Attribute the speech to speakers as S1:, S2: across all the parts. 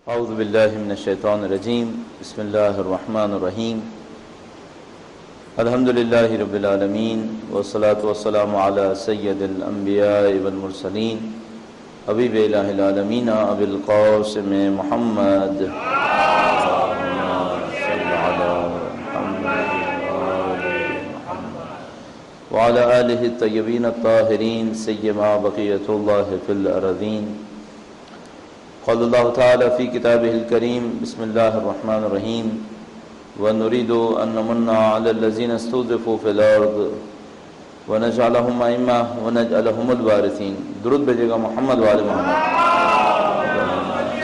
S1: اعوذ باللہ من الشیطان الرجیم بسم اللہ الرحمن الرحیم الحمد للہ رب العالمین والصلاة والسلام علی سید الانبیاء والمرسلین حبیب الہ العالمین ابی القاسم محمد وعلى آلہ الطیبین الطاہرین سیما بقیۃ اللہ فی الارضین قال اللہ تعالی فی کتابہ الکریم بسم اللہ الرحمن الرحیم وَنُرِيدُ أَن نَّمُنَّ عَلَى الَّذِينَ اسْتُضْعِفُوا فِي الْأَرْضِ وَنَجْعَلَهُمْ أَئِمَّةً وَنَجْعَلَهُمُ الْوَارِثِينَ درود بھیجے گا محمد وآل محمد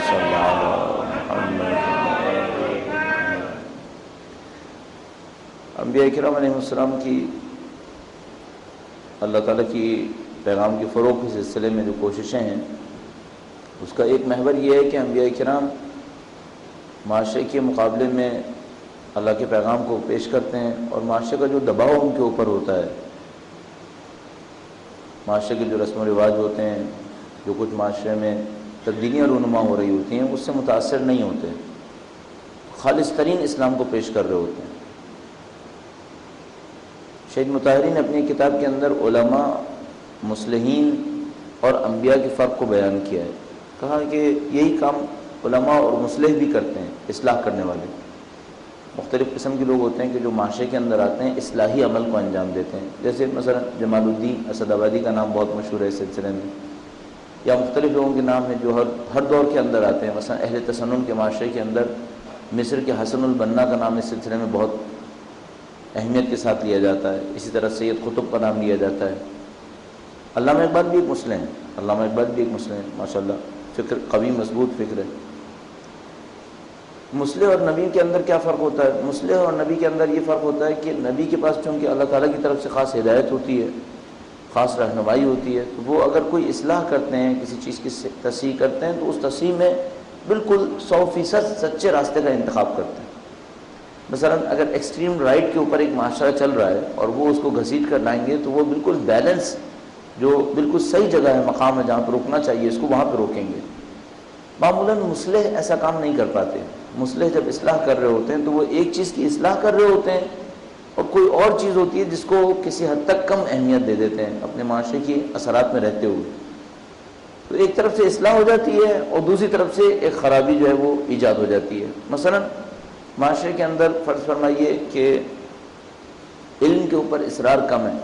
S1: صلی علی محمد۔ انبیاء کرام علیہ السلام کی اللہ تعالیٰ کی پیغام کے فروغ کے سلسلے میں جو کوششیں ہیں، اس کا ایک محور یہ ہے کہ انبیاء کرام معاشرے کے مقابلے میں اللہ کے پیغام کو پیش کرتے ہیں، اور معاشرے کا جو دباؤ ان کے اوپر ہوتا ہے، معاشرے کے جو رسم و رواج ہوتے ہیں، جو کچھ معاشرے میں تبدیلیاں رونما ہو رہی ہوتی ہیں، اس سے متاثر نہیں ہوتے، خالص ترین اسلام کو پیش کر رہے ہوتے ہیں۔ شہید مطہری نے اپنی کتاب کے اندر علماء، مصلحین اور انبیاء کے فرق کو بیان کیا ہے، کہا کہ یہی کام علماء اور مصلح بھی کرتے ہیں، اصلاح کرنے والے۔ مختلف قسم کے لوگ ہوتے ہیں کہ جو معاشرے کے اندر آتے ہیں، اصلاحی عمل کو انجام دیتے ہیں، جیسے مثلا جمال الدین اسد آبادی کا نام بہت مشہور ہے اس سلسلے میں، یا مختلف لوگوں کے نام ہیں جو ہر دور کے اندر آتے ہیں۔ مثلا اہل تسنن کے معاشرے کے اندر مصر کے حسن البنا کا نام اس سلسلے میں بہت اہمیت کے ساتھ لیا جاتا ہے، اسی طرح سید قطب کا نام لیا جاتا ہے۔ علامہ اقبال بھی ایک مسلم ہیں، علامہ اقبال بھی ایک مسلم ہیں، ماشاءاللہ فکر قوی مضبوط فکر ہے۔ مسلح اور نبی کے اندر کیا فرق ہوتا ہے؟ مسلح اور نبی کے اندر یہ فرق ہوتا ہے کہ نبی کے پاس چونکہ اللہ تعالیٰ کی طرف سے خاص ہدایت ہوتی ہے، خاص رہنمائی ہوتی ہے، تو وہ اگر کوئی اصلاح کرتے ہیں، کسی چیز کی تصحیح کرتے ہیں، تو اس تصحیح میں بالکل 100% سچے راستے کا انتخاب کرتے ہیں۔ مثلا اگر ایکسٹریم رائٹ کے اوپر ایک معاشرہ چل رہا ہے اور وہ اس کو گھسیٹ کر لائیں گے، تو وہ بالکل بیلنس، جو بالکل صحیح جگہ ہے، مقام ہے جہاں پہ روکنا چاہیے، اس کو وہاں پہ روکیں گے۔ معمولاً مصلح ایسا کام نہیں کر پاتے۔ مصلح جب اصلاح کر رہے ہوتے ہیں تو وہ ایک چیز کی اصلاح کر رہے ہوتے ہیں، اور کوئی اور چیز ہوتی ہے جس کو کسی حد تک کم اہمیت دے دیتے ہیں اپنے معاشرے کی اثرات میں رہتے ہوئے۔ تو ایک طرف سے اصلاح ہو جاتی ہے اور دوسری طرف سے ایک خرابی جو ہے وہ ایجاد ہو جاتی ہے۔ مثلا معاشرے کے اندر فرض فرمائیے کہ علم کے اوپر اصرار کم ہے۔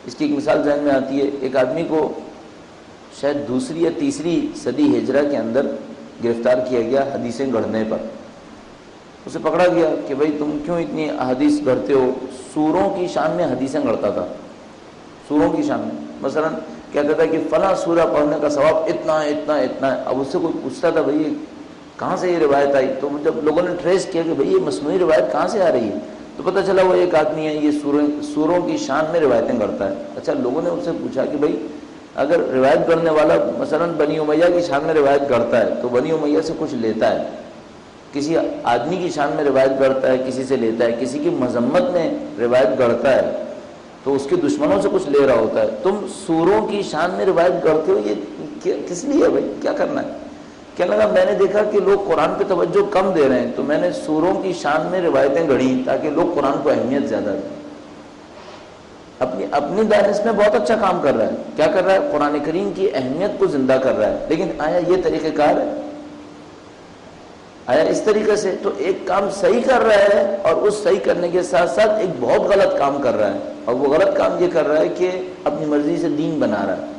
S1: اس کی ایک مثال ذہن میں آتی ہے، ایک آدمی کو شاید 2 یا 3 صدی ہجرہ کے اندر گرفتار کیا گیا حدیثیں گڑھنے پر۔ اسے پکڑا گیا کہ بھئی تم کیوں اتنی احادیث گڑھتے ہو؟ سوروں کی شان میں حدیثیں گڑھتا تھا، سوروں کی شان میں۔ مثلا کہتا تھا کہ فلاں سورہ پڑھنے کا ثواب اتنا ہے، اتنا ہے، اتنا ہے۔ اب اس سے کوئی پوچھتا تھا بھئی کہاں سے یہ روایت آئی؟ تو جب لوگوں نے ٹریس کیا کہ بھئی یہ مصنوعی روایت کہاں سے آ رہی ہے، تو پتہ چلا وہ ایک آدمی ہے، یہ سوروں کی شان میں روایتیں گڑھتا ہے۔ اچھا، لوگوں نے اس سے پوچھا کہ بھئی اگر روایت گڑھنے والا مثلا بنی امیہ کی شان میں روایت گڑھتا ہے تو بنی امیہ سے کچھ لیتا ہے، کسی آدمی کی شان میں روایت گڑھتا ہے، کسی سے لیتا ہے، کسی کی مذمت میں روایت گڑھتا ہے تو اس کے دشمنوں سے کچھ لے رہا ہوتا ہے، تم سوروں کی شان میں روایت گڑھتے ہو، یہ کس لیے بھائی، کیا کرنا ہے؟ کہنے لگا میں نے دیکھا کہ لوگ قرآن پہ توجہ کم دے رہے ہیں تو میں نے سوروں کی شان میں روایتیں گڑھی تاکہ لوگ قرآن کو اہمیت زیادہ دیں۔ اپنی دانش میں بہت اچھا کام کر رہا ہے، کیا کر رہا ہے؟ قرآن کریم کی اہمیت کو زندہ کر رہا ہے، لیکن آیا یہ طریقہ کار ہے؟ آیا اس طریقے سے؟ تو ایک کام صحیح کر رہا ہے اور اس صحیح کرنے کے ساتھ ساتھ ایک بہت غلط کام کر رہا ہے، اور وہ غلط کام یہ کر رہا ہے کہ اپنی مرضی سے دین بنا رہا ہے،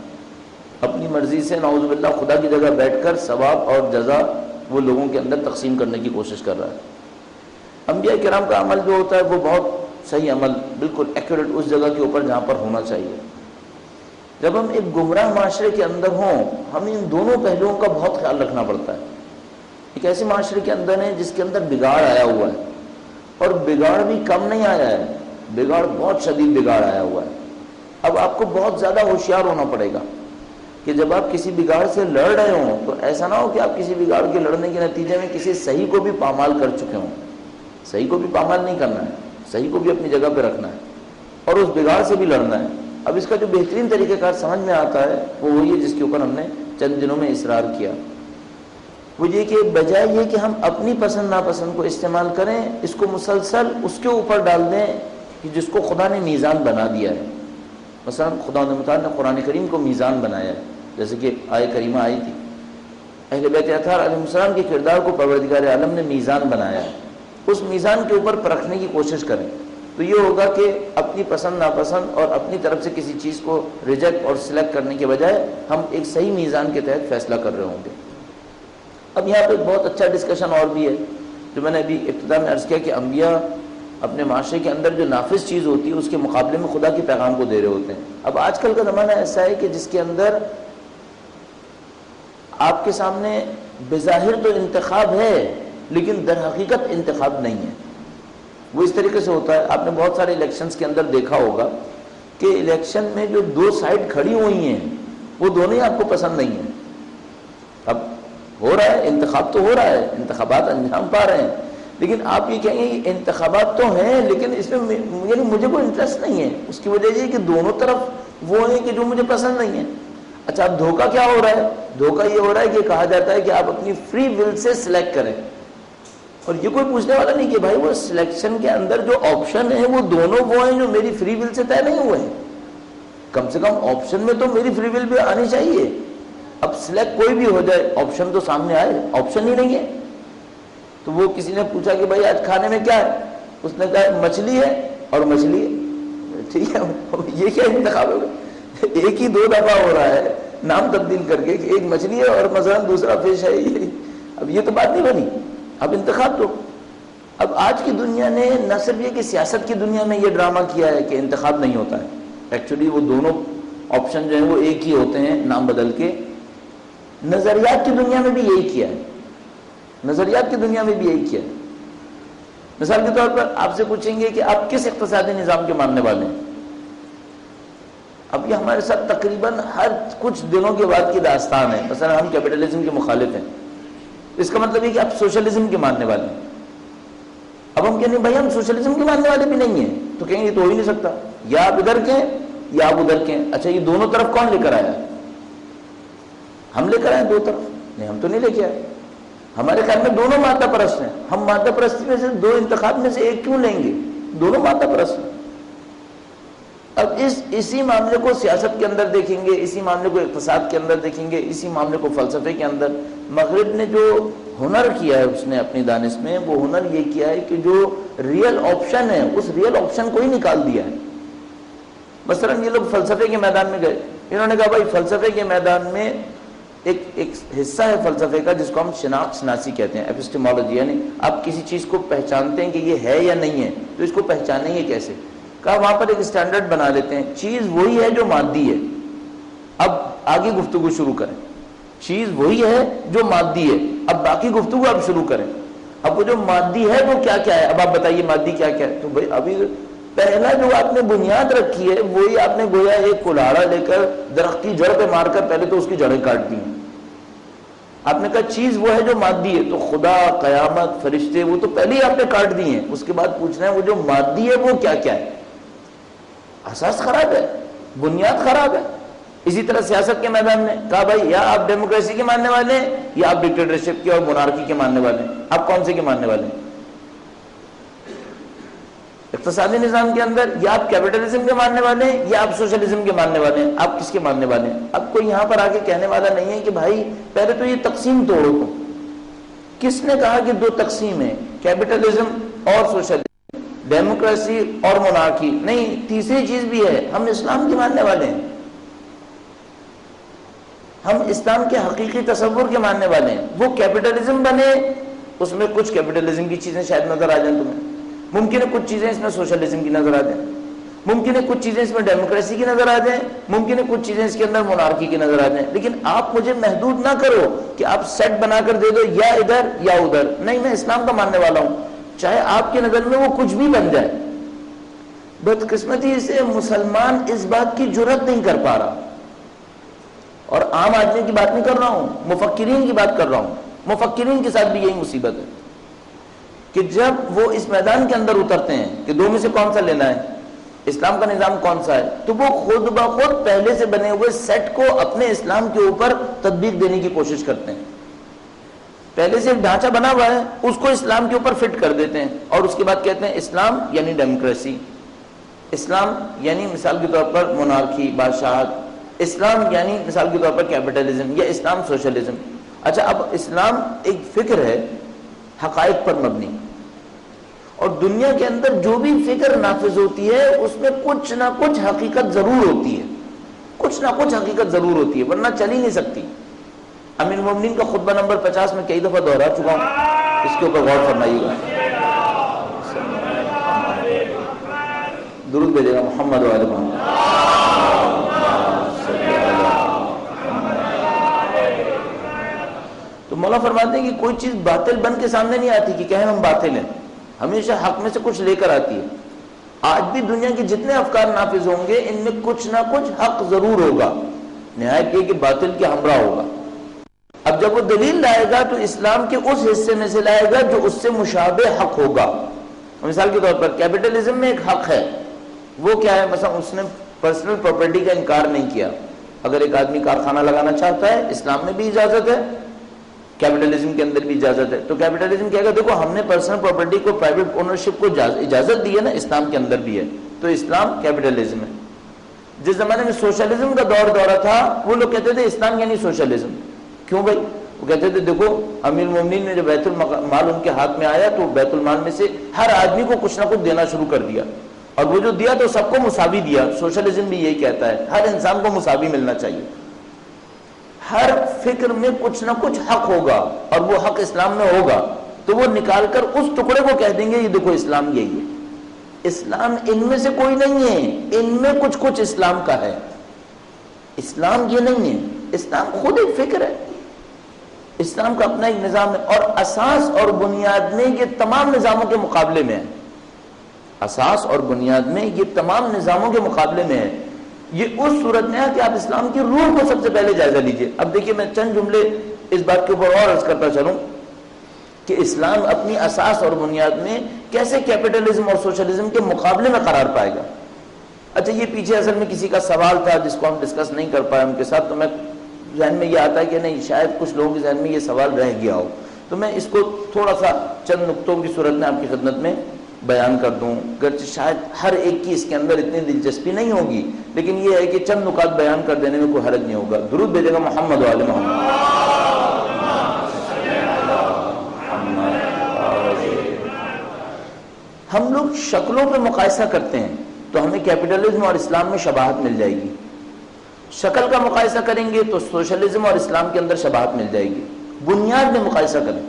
S1: اپنی مرضی سے نعوذ باللہ خدا کی جگہ بیٹھ کر ثواب اور جزا وہ لوگوں کے اندر تقسیم کرنے کی کوشش کر رہا ہے۔ انبیاء کرام کا عمل جو ہوتا ہے وہ بہت صحیح عمل، بالکل ایکوریٹ اس جگہ کے اوپر جہاں پر ہونا چاہیے۔ جب ہم ایک گمراہ معاشرے کے اندر ہوں، ہمیں ان دونوں پہلوؤں کا بہت خیال رکھنا پڑتا ہے۔ ایک ایسے معاشرے کے اندر ہے جس کے اندر بگاڑ آیا ہوا ہے، اور بگاڑ بھی کم نہیں آیا ہے، بگاڑ بہت شدید بگاڑ آیا ہوا ہے۔ اب آپ کو بہت زیادہ ہوشیار ہونا پڑے گا کہ جب آپ کسی بگاڑ سے لڑ رہے ہوں تو ایسا نہ ہو کہ آپ کسی بگاڑ کے لڑنے کے نتیجے میں کسی صحیح کو بھی پامال کر چکے ہوں۔ صحیح کو بھی پامال نہیں کرنا ہے، صحیح کو بھی اپنی جگہ پہ رکھنا ہے اور اس بگاڑ سے بھی لڑنا ہے۔ اب اس کا جو بہترین طریقہ کار سمجھ میں آتا ہے وہ وہی ہے جس کے اوپر ہم نے چند دنوں میں اصرار کیا۔ وہ یہ کہ بجائے یہ کہ ہم اپنی پسند ناپسند کو استعمال کریں، اس کو مسلسل اس کے اوپر ڈال دیں کہ جس کو خدا نے میزان بنا دیا ہے۔ مثلا خدا متعال نے قرآن کریم کو میزان بنایا ہے، جیسے کہ آیہ کریمہ آئی تھی، اہل بیت اطہار علیہ السلام کے کردار کو پروردگار عالم نے میزان بنایا ہے، اس میزان کے اوپر پرکھنے کی کوشش کریں تو یہ ہوگا کہ اپنی پسند ناپسند اور اپنی طرف سے کسی چیز کو ریجیکٹ اور سلیکٹ کرنے کے بجائے ہم ایک صحیح میزان کے تحت فیصلہ کر رہے ہوں گے۔ اب یہاں پہ ایک بہت اچھا ڈسکشن اور بھی ہے جو میں نے ابھی ابتدا میں عرض کیا کہ انبیاء اپنے معاشرے کے اندر جو نافذ چیز ہوتی ہے اس کے مقابلے میں خدا کے پیغام کو دے رہے ہوتے ہیں۔ اب آج کل کا زمانہ ایسا ہے کہ جس کے اندر آپ کے سامنے بظاہر تو انتخاب ہے لیکن در حقیقت انتخاب نہیں ہے۔ وہ اس طریقے سے ہوتا ہے، آپ نے بہت سارے الیکشنز کے اندر دیکھا ہوگا کہ الیکشن میں جو دو سائڈ کھڑی ہوئی ہیں وہ دونوں ہی آپ کو پسند نہیں ہیں۔ اب ہو رہا ہے انتخاب تو ہو رہا ہے، انتخابات انجام پا رہے ہیں، لیکن آپ یہ کہیں گے کہ انتخابات تو ہیں لیکن اس میں یعنی مجھے کوئی انٹرسٹ نہیں ہے۔ اس کی وجہ یہ کہ دونوں طرف وہ ہیں کہ جو مجھے پسند نہیں ہے۔ اچھا اب دھوکہ کیا ہو رہا ہے؟ دھوکہ یہ ہو رہا ہے کہ کہا جاتا ہے کہ آپ اپنی فری ول سے سلیکٹ کریں، اور یہ کوئی پوچھنے والا نہیں کہ بھائی وہ سلیکشن کے اندر جو آپشن ہے وہ دونوں وہ ہیں جو میری فری ول سے طے نہیں ہوئے ہیں۔ کم سے کم آپشن میں تو میری فری ول بھی آنی چاہیے۔ اب سلیکٹ کوئی بھی ہو جائے آپشن تو سامنے آئے، آپشن ہی نہیں ہے۔ تو وہ کسی نے پوچھا کہ بھائی آج کھانے میں کیا ہے؟ اس نے کہا مچھلی ہے اور مچھلی ہے۔ ٹھیک ہے، یہ کیا انتخاب ہوگا؟ ایک ہی 2 دفعہ ہو رہا ہے نام تبدیل کر کے کہ ایک مچھلی ہے اور مثلا دوسرا فش ہے۔ اب یہ تو بات نہیں بنی، اب انتخاب تو۔ اب آج کی دنیا نے نہ صرف یہ کہ سیاست کی دنیا میں یہ ڈرامہ کیا ہے کہ انتخاب نہیں ہوتا ہے، ایکچولی وہ دونوں آپشن جو ہیں وہ ایک ہی ہوتے ہیں نام بدل کے۔ نظریات کی دنیا میں بھی یہی کیا ہے، نظریات کی دنیا میں بھی یہی کیا ہے۔ مثال کے طور پر آپ سے پوچھیں گے کہ آپ کس اقتصادی نظام کے ماننے والے ہیں؟ اب یہ ہمارے ساتھ تقریباً ہر کچھ دنوں کے بعد کی داستان ہے۔ مثلا ہم کیپٹلزم کے مخالف ہیں، اس کا مطلب یہ کہ آپ سوشلزم کے ماننے والے ہیں۔ اب ہم کہیں گے بھائی ہم سوشلزم کے ماننے والے بھی نہیں ہیں، تو کہیں گے یہ تو ہو ہی نہیں سکتا، یا آپ ادھر کے ہیں یا آپ ادھر کے ہیں۔ اچھا یہ دونوں طرف کون لے کر آیا؟ ہم لے کر آئے دو طرف؟ نہیں، ہم تو نہیں لے کے آئے۔ ہمارے خیال میں دونوں مادہ پرست ہیں، ہم مادہ پرستی میں سے 2 انتخاب میں سے ایک کیوں لیں گے؟ دونوں مادہ پرست ہیں۔ اب اسی معاملے کو سیاست کے اندر دیکھیں گے، اسی معاملے کو اقتصاد کے اندر دیکھیں گے، اسی معاملے کو فلسفے کے اندر۔ مغرب نے جو ہنر کیا ہے اس نے اپنی دانش میں، وہ ہنر یہ کیا ہے کہ جو ریئل آپشن ہے اس ریئل آپشن کو ہی نکال دیا ہے۔ مثلا یہ لوگ فلسفے کے میدان میں گئے، انہوں نے کہا بھائی فلسفے کے میدان میں ایک حصہ ہے فلسفے کا جس کو ہم شناخت شناسی کہتے ہیں، ایپسٹیمولوجی، یعنی آپ کسی چیز کو پہچانتے ہیں کہ یہ ہے یا نہیں ہے، تو اس کو پہچانیں گے کیسے؟ کہا وہاں پر ایک اسٹینڈرڈ بنا لیتے ہیں، چیز وہی ہے جو مادی ہے۔ اب آگے گفتگو شروع کریں، چیز وہی ہے جو مادی ہے، اب باقی گفتگو اب شروع کریں۔ اب وہ جو مادی ہے وہ کیا کیا ہے؟ اب آپ بتائیے مادی کیا کیا ہے؟ تو بھائی ابھی پہلا جو آپ نے بنیاد رکھی ہے وہی آپ نے گویا ایک کلاڑا لے کر درخت کی جڑ پہ مار کر پہلے تو اس کی جڑیں کاٹ دی ہیں۔ آپ نے کہا چیز وہ ہے جو مادی ہے، تو خدا، قیامت، فرشتے وہ تو پہلے ہی آپ نے کاٹ دی ہیں، اس کے بعد پوچھنا ہے وہ جو مادی ہے وہ کیا کیا ہے؟ اساس خراب ہے، بنیاد خراب ہے۔ اسی طرح سیاست کے میدان میں کہا بھائی یا آپ ڈیموکریسی کے ماننے والے ہیں یا آپ ڈکٹیٹرشپ کے اور مونارکی کے ماننے والے ہیں، آپ کون سے کے ماننے والے ہیں؟ اقتصادی نظام کے اندر یا آپ کیپٹلزم کے ماننے والے ہیں یا آپ سوشلزم کے ماننے والے ہیں، آپ کس کے ماننے والے ہیں؟ اب کوئی یہاں پر آ کے کہنے والا نہیں ہے کہ بھائی پہلے تو یہ تقسیم توڑو تو۔ کس نے کہا کہ 2 تقسیم ہیں، کیپٹلزم اور سوشلزم، ڈیموکریسی اور مونارکی؟ نہیں، تیسری چیز بھی ہے، ہم اسلام کے ماننے والے ہیں، ہم اسلام کے حقیقی تصور کے ماننے والے ہیں۔ وہ کیپٹلزم بنے، اس میں کچھ کیپٹلزم کی چیزیں شاید نظر آ جائیں تمہیں، ممکن ہے کچھ چیزیں اس میں سوشلزم کی نظر آ جائیں، ممکن ہے کچھ چیزیں اس میں ڈیموکریسی کی نظر آ جائیں، ممکن ہے کچھ چیزیں اس کے اندر مونارکی کی نظر آ جائیں، لیکن آپ مجھے محدود نہ کرو کہ آپ سیٹ بنا کر دے دو یا ادھر یا ادھر۔ نہیں، میں اسلام کا ماننے والا ہوں، چاہے آپ کی نظر میں وہ کچھ بھی بن جائے۔ بدقسمتی سے مسلمان اس بات کی جرات نہیں کر پا رہا، اور عام آدمی کی بات نہیں کر رہا ہوں، مفکرین کی بات کر رہا ہوں۔ مفکرین کے ساتھ بھی یہی مصیبت ہے کہ جب وہ اس میدان کے اندر اترتے ہیں کہ 2 میں سے کون سا لینا ہے، اسلام کا نظام کون سا ہے، تو وہ خود بخود پہلے سے بنے ہوئے سیٹ کو اپنے اسلام کے اوپر تطبیق دینے کی کوشش کرتے ہیں۔ پہلے سے ایک ڈھانچہ بنا ہوا ہے، اس کو اسلام کے اوپر فٹ کر دیتے ہیں، اور اس کے بعد کہتے ہیں اسلام یعنی ڈیموکریسی، اسلام یعنی مثال کے طور پر مونارکی، بادشاہت، اسلام یعنی مثال کے طور پر کیپٹلزم، یا اسلام سوشلزم۔ اچھا، اب اسلام ایک فکر ہے حقائق پر مبنی، اور دنیا کے اندر جو بھی فکر نافذ ہوتی ہے اس میں کچھ نہ کچھ حقیقت ضرور ہوتی ہے، کچھ نہ کچھ حقیقت ضرور ہوتی ہے، ورنہ چل ہی نہیں سکتی۔ امیر المومنین کا خطبہ نمبر 50 میں کئی دفعہ دہرا چکا ہوں، اس کے اوپر غور فرمائیے گا، درود بھیجے گا محمد و آل محمد۔ تو مولا فرماتے ہیں کہ کوئی چیز باطل بن کے سامنے نہیں آتی کہ کہیں ہم باطل ہیں، ہمیشہ حق میں سے کچھ لے کر آتی ہے۔ آج بھی دنیا کے جتنے افکار نافذ ہوں گے ان میں کچھ نہ کچھ حق ضرور ہوگا، نہایت یہ کہ باطل کے ہمراہ ہوگا۔ اب جب وہ دلیل لائے گا تو اسلام کے اس حصے میں سے لائے گا جو اس سے مشابہ حق ہوگا۔ مثال کے طور پر کیپٹلزم میں ایک حق ہے، وہ کیا ہے؟ مثلا اس نے پرسنل پراپرٹی کا انکار نہیں کیا۔ اگر ایک آدمی کارخانہ لگانا چاہتا ہے، اسلام میں بھی اجازت ہے، کیپٹلزم کے اندر بھی اجازت ہے، تو کیپٹلزم کہے گا دیکھو ہم نے پرسنل پراپرٹی کو، پرائیویٹ اونرشپ کو اجازت دی ہے نا، اسلام کے اندر بھی ہے، تو اسلام کیپٹلزم ہے۔ جس زمانے میں سوشلزم کا دورہ تھا، وہ لوگ کہتے تھے اسلام یعنی سوشلزم۔ کیوں بھائی؟ وہ کہتے تھے دیکھو امیر المومنین نے جب بیت المال ان کے ہاتھ میں آیا تو بیت المال میں سے ہر آدمی کو کچھ نہ کچھ دینا شروع کر دیا، اور وہ جو دیا تو سب کو مساوی دیا۔ سوشلزم بھی یہی کہتا ہے ہر انسان کو مساوی ملنا چاہیے، ہر فکر میں کچھ نہ کچھ حق ہوگا، اور وہ حق اسلام میں ہوگا تو وہ نکال کر اس ٹکڑے کو کہہ دیں گے یہ دیکھو اسلام یہی ہے۔ اسلام ان میں سے کوئی نہیں ہے، ان میں کچھ کچھ اسلام کا ہے، اسلام یہ نہیں ہے۔ اسلام خود ایک فکر ہے، اسلام کا اپنا ایک نظام ہے، اور اساس اور بنیاد میں یہ تمام نظاموں کے مقابلے میں ہے، اساس اور بنیاد میں یہ تمام نظاموں کے مقابلے میں ہے۔ یہ اس صورت میں ہے کہ آپ اسلام کی روح کو سب سے پہلے جائزہ لیجئے۔ اب دیکھیے میں چند جملے اس بات کے اوپر اور عرض کرتا چلوں کہ اسلام اپنی اساس اور بنیاد میں کیسے کیپٹلزم اور سوشلزم کے مقابلے میں قرار پائے گا۔ اچھا، یہ پیچھے اصل میں کسی کا سوال تھا جس کو ہم ڈسکس نہیں کر پائے ان کے ساتھ، تو میں ذہن میں یہ آتا ہے کہ نہیں شاید کچھ لوگوں کے ذہن میں یہ سوال رہ گیا ہو، تو میں اس کو تھوڑا سا چند نقطوں کی صورت میں آپ کی خدمت میں بیان کر دوں، گرچہ شاید ہر ایک کی اس کے اندر اتنی دلچسپی نہیں ہوگی، لیکن یہ ہے کہ چند نکات بیان کر دینے میں کوئی حرج نہیں ہوگا۔ درود بھیجے گا محمد و آل محمد۔ ہم لوگ شکلوں پہ مقایسہ کرتے ہیں تو ہمیں کیپٹلزم اور اسلام میں شباہت مل جائے گی، شکل کا مقایسہ کریں گے تو سوشلزم اور اسلام کے اندر شباہت مل جائے گی۔ بنیاد میں مقایسہ کریں،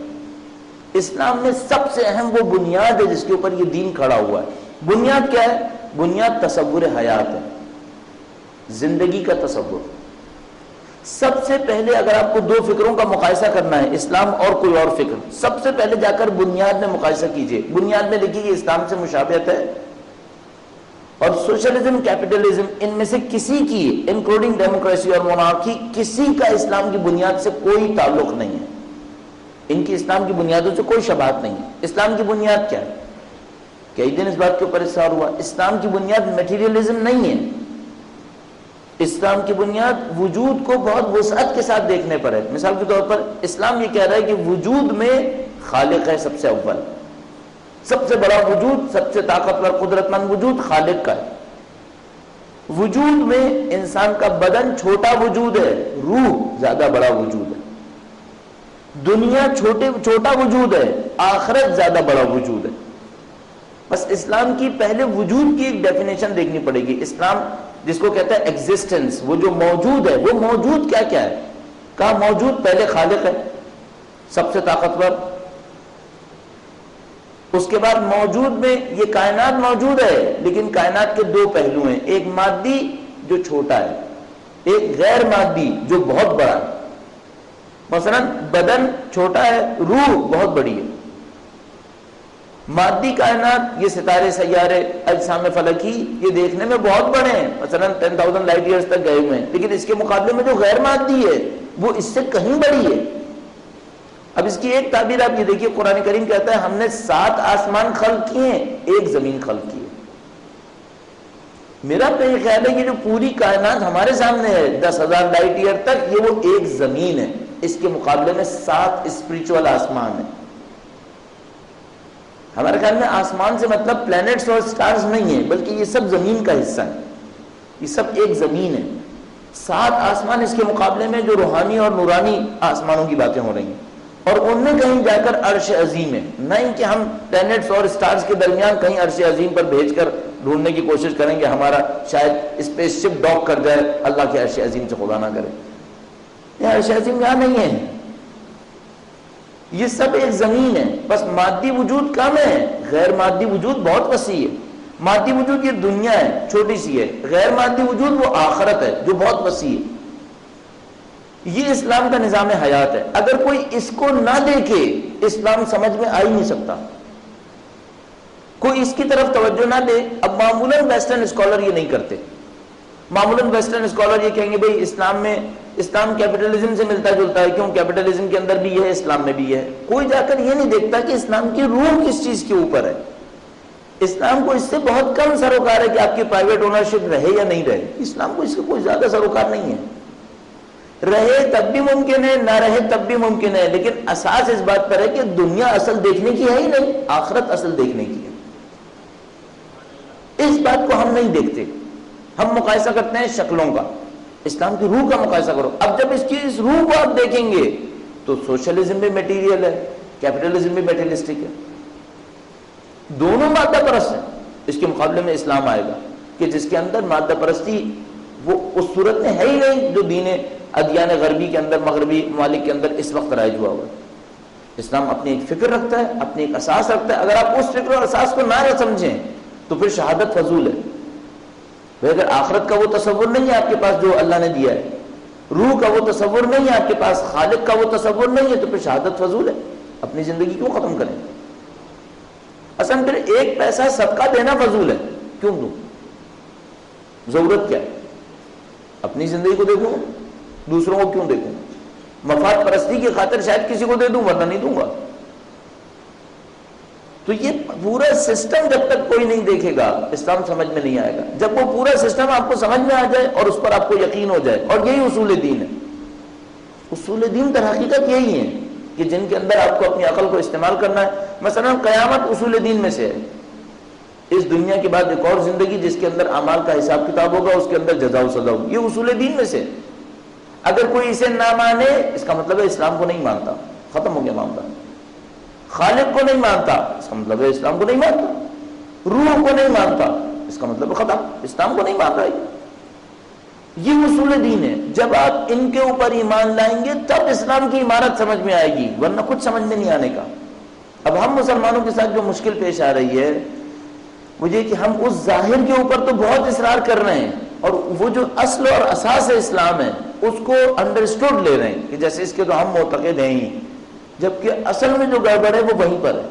S1: اسلام میں سب سے اہم وہ بنیاد ہے جس کے اوپر یہ دین کھڑا ہوا ہے۔ بنیاد کیا ہے؟ بنیاد تصور حیات ہے، زندگی کا تصور۔ سب سے پہلے اگر آپ کو دو فکروں کا مقایسہ کرنا ہے، اسلام اور کوئی اور فکر، سب سے پہلے جا کر بنیاد میں مقایسہ کیجئے۔ بنیاد میں دیکھیے کہ اسلام سے مشابہت ہے، اور سوشلزم کیپٹلزم ان میں سے کسی کی، انکلوڈنگ ڈیموکریسی اور مونارکی، کسی کا اسلام کی بنیاد سے کوئی تعلق نہیں ہے، ان کی اسلام کی بنیادوں سے کوئی شباہت نہیں ہے۔ اسلام کی بنیاد کیا ہے؟ کئی دن اس بات کے اوپر اصرار ہوا، اسلام کی بنیاد میٹیریلزم نہیں ہے، اسلام کی بنیاد وجود کو بہت وسعت کے ساتھ دیکھنے پر ہے۔ مثال کے طور پر اسلام یہ کہہ رہا ہے کہ وجود میں خالق ہے سب سے اول، سب سے بڑا وجود، سب سے طاقتور قدرت مند وجود خالق کا ہے۔ وجود میں انسان کا بدن چھوٹا وجود ہے، روح زیادہ بڑا وجود ہے، دنیا چھوٹا وجود ہے، آخرت زیادہ بڑا وجود ہے۔ بس اسلام کی پہلے وجود کی ایک ڈیفینیشن دیکھنی پڑے گی۔ اسلام جس کو کہتا ہے ایگزسٹنس، وہ جو موجود ہے، وہ موجود کیا کیا ہے؟ کہا موجود پہلے خالق ہے سب سے طاقتور، اس کے بعد موجود میں یہ کائنات موجود ہے، لیکن کائنات کے دو پہلو ہیں، ایک مادی جو چھوٹا ہے، ایک غیر مادی جو بہت بڑا ہے۔ مثلا بدن چھوٹا ہے، روح بہت بڑی ہے۔ مادی کائنات، یہ ستارے سیارے اجسام فلکی، یہ دیکھنے میں بہت بڑے ہیں، مثلا 10,000 لائٹ ایئرز تک گئے ہوئے ہیں، لیکن اس کے مقابلے میں جو غیر مادی ہے وہ اس سے کہیں بڑی ہے۔ اب اس کی ایک تعبیر آپ یہ دیکھیے، قرآن کریم کہتا ہے ہم نے 7 آسمان خلق کیے ہیں، 1 زمین خلق کی ہے۔ میرا تو یہ خیال ہے کہ جو پوری کائنات ہمارے سامنے ہے 10,000 لائٹ ایئر تک، یہ وہ 1 زمین ہے۔ اس کے مقابلے میں 7 اسپریچول آسمان ہیں۔ ہمارے خیال میں آسمان سے مطلب پلینٹس اور سٹارز نہیں ہیں، بلکہ یہ سب زمین کا حصہ ہے، یہ سب ایک زمین ہے۔ 7 آسمان اس کے مقابلے میں جو روحانی اور نورانی آسمانوں کی باتیں ہو رہی ہیں، اور ان میں کہیں جا کر عرش عظیم ہے، نہیں کہ ہم پلینٹس اور سٹارز کے درمیان کہیں عرش عظیم پر بھیج کر ڈھونڈنے کی کوشش کریں گے، ہمارا شاید اسپیس شپ ڈاک کر جائے اللہ کے عرش عظیم سے، خدا نہ کرے۔ یہ عرش عظیم یہاں نہیں ہے، یہ سب ایک زمین ہے، بس مادی وجود کم ہے، غیر مادی وجود بہت وسیع ہے۔ مادی وجود یہ دنیا ہے، چھوٹی سی ہے، غیر مادی وجود وہ آخرت ہے جو بہت وسیع ہے۔ یہ اسلام کا نظام حیات ہے، اگر کوئی اس کو نہ دیکھے اسلام سمجھ میں آ ہی نہیں سکتا، کوئی اس کی طرف توجہ نہ دے۔ اب معمولاً ویسٹرن اسکالر یہ نہیں کرتے، معمولاً ویسٹرن اسکالر یہ کہیں گے بھئی اسلام کیپٹلزم سے ملتا جلتا ہے، کیوں؟ کیپٹلزم کے اندر بھی یہ ہے، اسلام میں بھی یہ ہے۔ کوئی جا کر یہ نہیں دیکھتا کہ اسلام کی روح کس چیز کے اوپر ہے۔ اسلام کو اس سے بہت کم سروکار ہے کہ آپ کی پرائیویٹ اونرشپ رہے یا نہیں رہے، اسلام کو اس سے کوئی زیادہ سروکار نہیں ہے۔ رہے تب بھی ممکن ہے، نہ رہے تب بھی ممکن ہے، لیکن اساس اس بات پر ہے کہ دنیا اصل دیکھنے کی ہے ہی نہیں، آخرت اصل دیکھنے کی ہے۔ اس بات کو ہم نہیں دیکھتے، ہم مقایسہ کرتے ہیں شکلوں کا۔ اسلام کی روح کا مقایسہ کرو، اب جب اس روح کو آپ دیکھیں گے تو سوشلزم بھی میٹیریل ہے، کیپٹلزم بھی میٹریلسٹک ہے، دونوں مادہ پرست ہیں۔ اس کے مقابلے میں اسلام آئے گا کہ جس کے اندر مادہ پرستی وہ اس صورت میں ہے ہی نہیں جو دین ادیان غربی کے اندر، مغربی ممالک کے اندر اس وقت رائج ہوا ہوا ہے۔ اسلام اپنی ایک فکر رکھتا ہے، اپنی ایک اساس رکھتا ہے، اگر آپ اس فکر اور اساس کو نہ سمجھیں تو پھر شہادت فضول ہے۔ اگر آخرت کا وہ تصور نہیں ہے آپ کے پاس جو اللہ نے دیا ہے، روح کا وہ تصور نہیں ہے آپ کے پاس، خالق کا وہ تصور نہیں ہے، تو پھر شہادت فضول ہے۔ اپنی زندگی کیوں ختم کریں؟ اصل پھر 1 پیسہ صدقہ دینا فضول ہے، کیوں دوں؟ ضرورت کیا ہے؟ اپنی زندگی کو دیکھوں، دوسروں کو کیوں دیکھوں؟ مفاد پرستی کی خاطر شاید کسی کو دے دوں، ورنہ نہیں دوں گا۔ تو یہ پورا سسٹم جب تک کوئی نہیں دیکھے گا اسلام سمجھ میں نہیں آئے گا۔ جب وہ پورا سسٹم آپ کو سمجھ میں آ جائے اور اس پر آپ کو یقین ہو جائے، اور یہی اصول دین ہے۔ اصول دین در حقیقت یہی ہے کہ جن کے اندر آپ کو اپنی عقل کو استعمال کرنا ہے۔ مثلا قیامت اصول دین میں سے ہے، اس دنیا کے بعد ایک اور زندگی جس کے اندر اعمال کا حساب کتاب ہوگا، اس کے اندر جزا و سزا ہوگی، یہ اصول دین میں سے۔ اگر کوئی اسے نہ مانے اس کا مطلب ہے اسلام کو نہیں مانتا، ختم ہو گیا معاملہ۔ خالق کو نہیں مانتا اس کا مطلب ہے اسلام کو نہیں مانتا، روح کو نہیں مانتا اس کا مطلب ہے ختم، اسلام کو نہیں مان رہا ہے۔ یہ اصول دین ہے، جب آپ ان کے اوپر ایمان لائیں گے تب اسلام کی عمارت سمجھ میں آئے گی، ورنہ کچھ سمجھ میں نہیں آنے کا۔ اب ہم مسلمانوں کے ساتھ جو مشکل پیش آ رہی ہے مجھے کہ ہم اس ظاہر کے اوپر تو بہت اصرار کر رہے ہیں، اور وہ جو اصل اور اساس اسلام ہے اس کو انڈرسٹوڈ لے رہے ہیں کہ جیسے اس کے تو ہم معتقد ہیں ہی، جبکہ اصل میں جو گڑبڑ ہے وہ وہیں پر ہے۔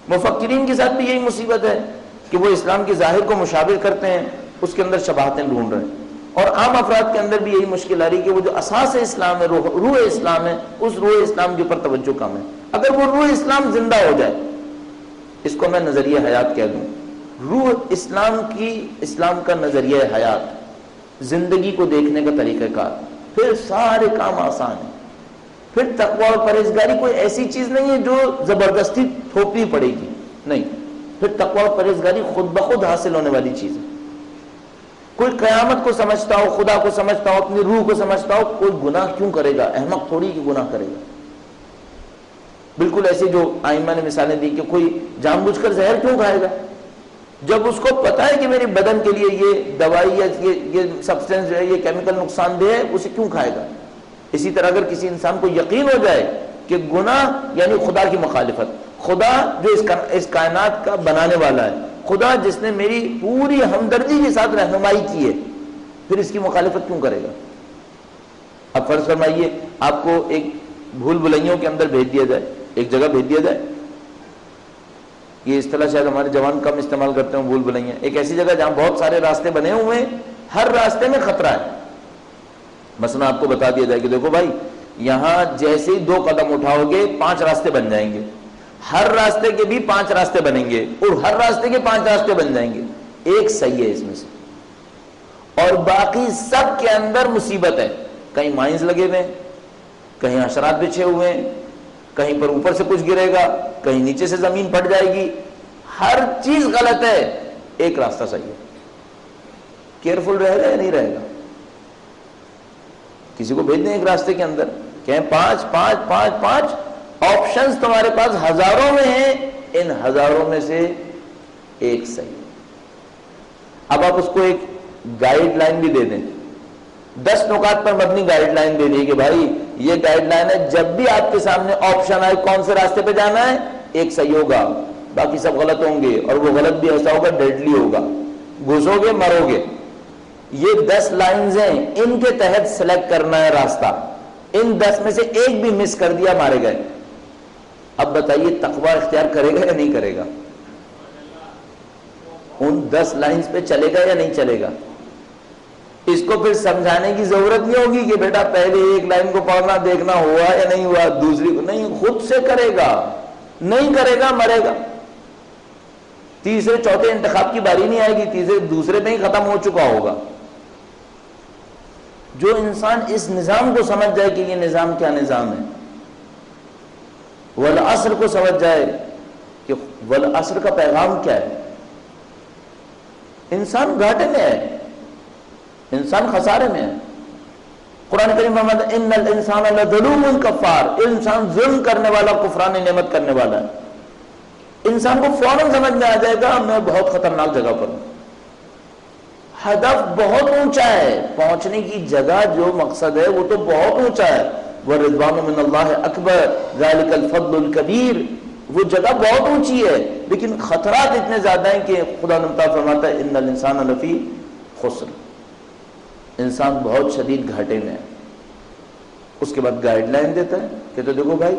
S1: مفکرین کے ساتھ بھی یہی مصیبت ہے کہ وہ اسلام کے ظاہر کو مشابہ کرتے ہیں، اس کے اندر شباہتیں ڈھونڈ رہے ہیں، اور عام افراد کے اندر بھی یہی مشکل آ رہی کہ وہ جو اساس اسلام ہے، روح اسلام ہے، اس روح اسلام کے اوپر توجہ کم ہے۔ اگر وہ روح اسلام زندہ ہو جائے، اس کو میں نظریہ حیات کہہ دوں، روح اسلام کا نظریہ حیات، زندگی کو دیکھنے کا طریقہ کار، پھر سارے کام آسان ہیں۔ پھر تقوی اور پرہیزگاری کوئی ایسی چیز نہیں ہے جو زبردستی تھوپنی پڑے گی، نہیں، پھر تقوی اور پرہیزگاری خود بخود حاصل ہونے والی چیز ہے۔ کوئی قیامت کو سمجھتا ہو، خدا کو سمجھتا ہو، اپنی روح کو سمجھتا ہو، کوئی گناہ کیوں کرے گا؟ احمق تھوڑی کہ گناہ کرے گا۔ بالکل ایسے جو آئمہ نے مثالیں دی کہ کوئی جان بوجھ کر زہر کیوں کھائے گا؟ جب اس کو پتا ہے کہ میری بدن کے لیے یہ دوائی یا یہ سبسٹینس جو ہے یہ کیمیکل نقصان دہ ہے، اسے کیوں کھائے گا؟ اسی طرح اگر کسی انسان کو یقین ہو جائے کہ گناہ یعنی خدا کی مخالفت، خدا جو اس کائنات کا بنانے والا ہے، خدا جس نے میری پوری ہمدردی کے ساتھ رہنمائی کی ہے، پھر اس کی مخالفت کیوں کرے گا؟ اب فرض فرمائیے آپ کو ایک بھول بھلائیوں کے اندر بھیج دیا جائے، ایک جگہ بھیج دیا جائے، یہ اصطلاح شاید ہمارے جوان کم استعمال کرتے ہیں، بھول بھلائیاں، ایک ایسی جگہ جہاں بہت سارے راستے بنے ہوئے ہیں، ہر راستے میں خطرہ ہے۔ مثلا آپ کو بتا دیا جائے کہ دیکھو بھائی یہاں جیسے ہی 2 قدم اٹھاؤ گے 5 راستے بن جائیں گے، ہر راستے کے بھی 5 راستے بنیں گے، اور ہر راستے کے 5 راستے بن جائیں گے، ایک صحیح ہے اس میں سے، اور باقی سب کے اندر مصیبت ہے، کہیں مائنز لگے ہوئے ہیں، کہیں حشرات بچھے ہوئے ہیں، کہیں پر اوپر سے کچھ گرے گا، کہیں نیچے سے زمین پھٹ جائے گی، ہر چیز غلط ہے، ایک راستہ صحیح ہے۔ کیئرفل رہے گا یا نہیں رہے گا؟ کسی کو بھیج دیں ایک راستے کے اندر، کہیں 5 5 5 5 آپشنز تمہارے پاس ہزاروں میں ہیں، ان ہزاروں میں سے ایک صحیح۔ اب آپ اس کو ایک گائیڈ لائن بھی دے دیں، 10 نکات پر مبنی گائیڈ لائن دے دی کہ بھائی یہ گائیڈ لائن ہے، جب بھی آپ کے سامنے آپشن آئے کون سے راستے پہ جانا ہے، ایک صحیح ہوگا، باقی سب غلط ہوں گے، اور وہ غلط بھی ایسا ہوگا ڈیڈلی ہوگا، گھسو گے مرو گے۔ یہ 10 لائنز ہیں، ان کے تحت سلیکٹ کرنا ہے راستہ، ان 10 میں سے ایک بھی مس کر دیا مارے گئے۔ اب بتائیے تقوی اختیار کرے گا یا نہیں کرے گا؟ ان 10 لائنز پہ چلے گا یا نہیں چلے گا؟ اس کو پھر سمجھانے کی ضرورت نہیں ہوگی کہ بیٹا پہلے ایک لائن کو پڑھنا دیکھنا ہوا یا نہیں ہوا، دوسری کو نہیں، خود سے کرے گا، نہیں کرے گا مرے گا۔ تیسرے چوتھے انتخاب کی باری نہیں آئے گی، تیسرے دوسرے میں ہی ختم ہو چکا ہوگا۔ جو انسان اس نظام کو سمجھ جائے کہ یہ نظام کیا نظام ہے، والعصر کو سمجھ جائے کہ والعصر کا پیغام کیا ہے، انسان گھاٹے میں ہے، انسان خسارے میں ہے۔ قرآن کریم فرماتا ہے ان الانسان لظلوم کفار، انسان ظلم کرنے والا، کفران نعمت کرنے والا ہے۔ انسان کو فوراً سمجھ میں آ جائے گا میں بہت خطرناک جگہ پر ہوں، ہدف بہت اونچا ہے، پہنچنے کی جگہ جو مقصد ہے وہ تو بہت اونچا ہے، وَرِضْوَانُ مِنَ اللَّهِ أَكْبَرُ ذَلِكَ الْفَضْلُ الْكَبِيرُ، وہ جگہ بہت اونچی ہے لیکن خطرات اتنے زیادہ ہیں کہ خدا نمتا فرماتا ہے ان الانسان لفی خسر، انسان بہت شدید گھاٹے میں ہے۔ اس کے بعد گائیڈ لائن دیتا ہے کہ تو دیکھو بھائی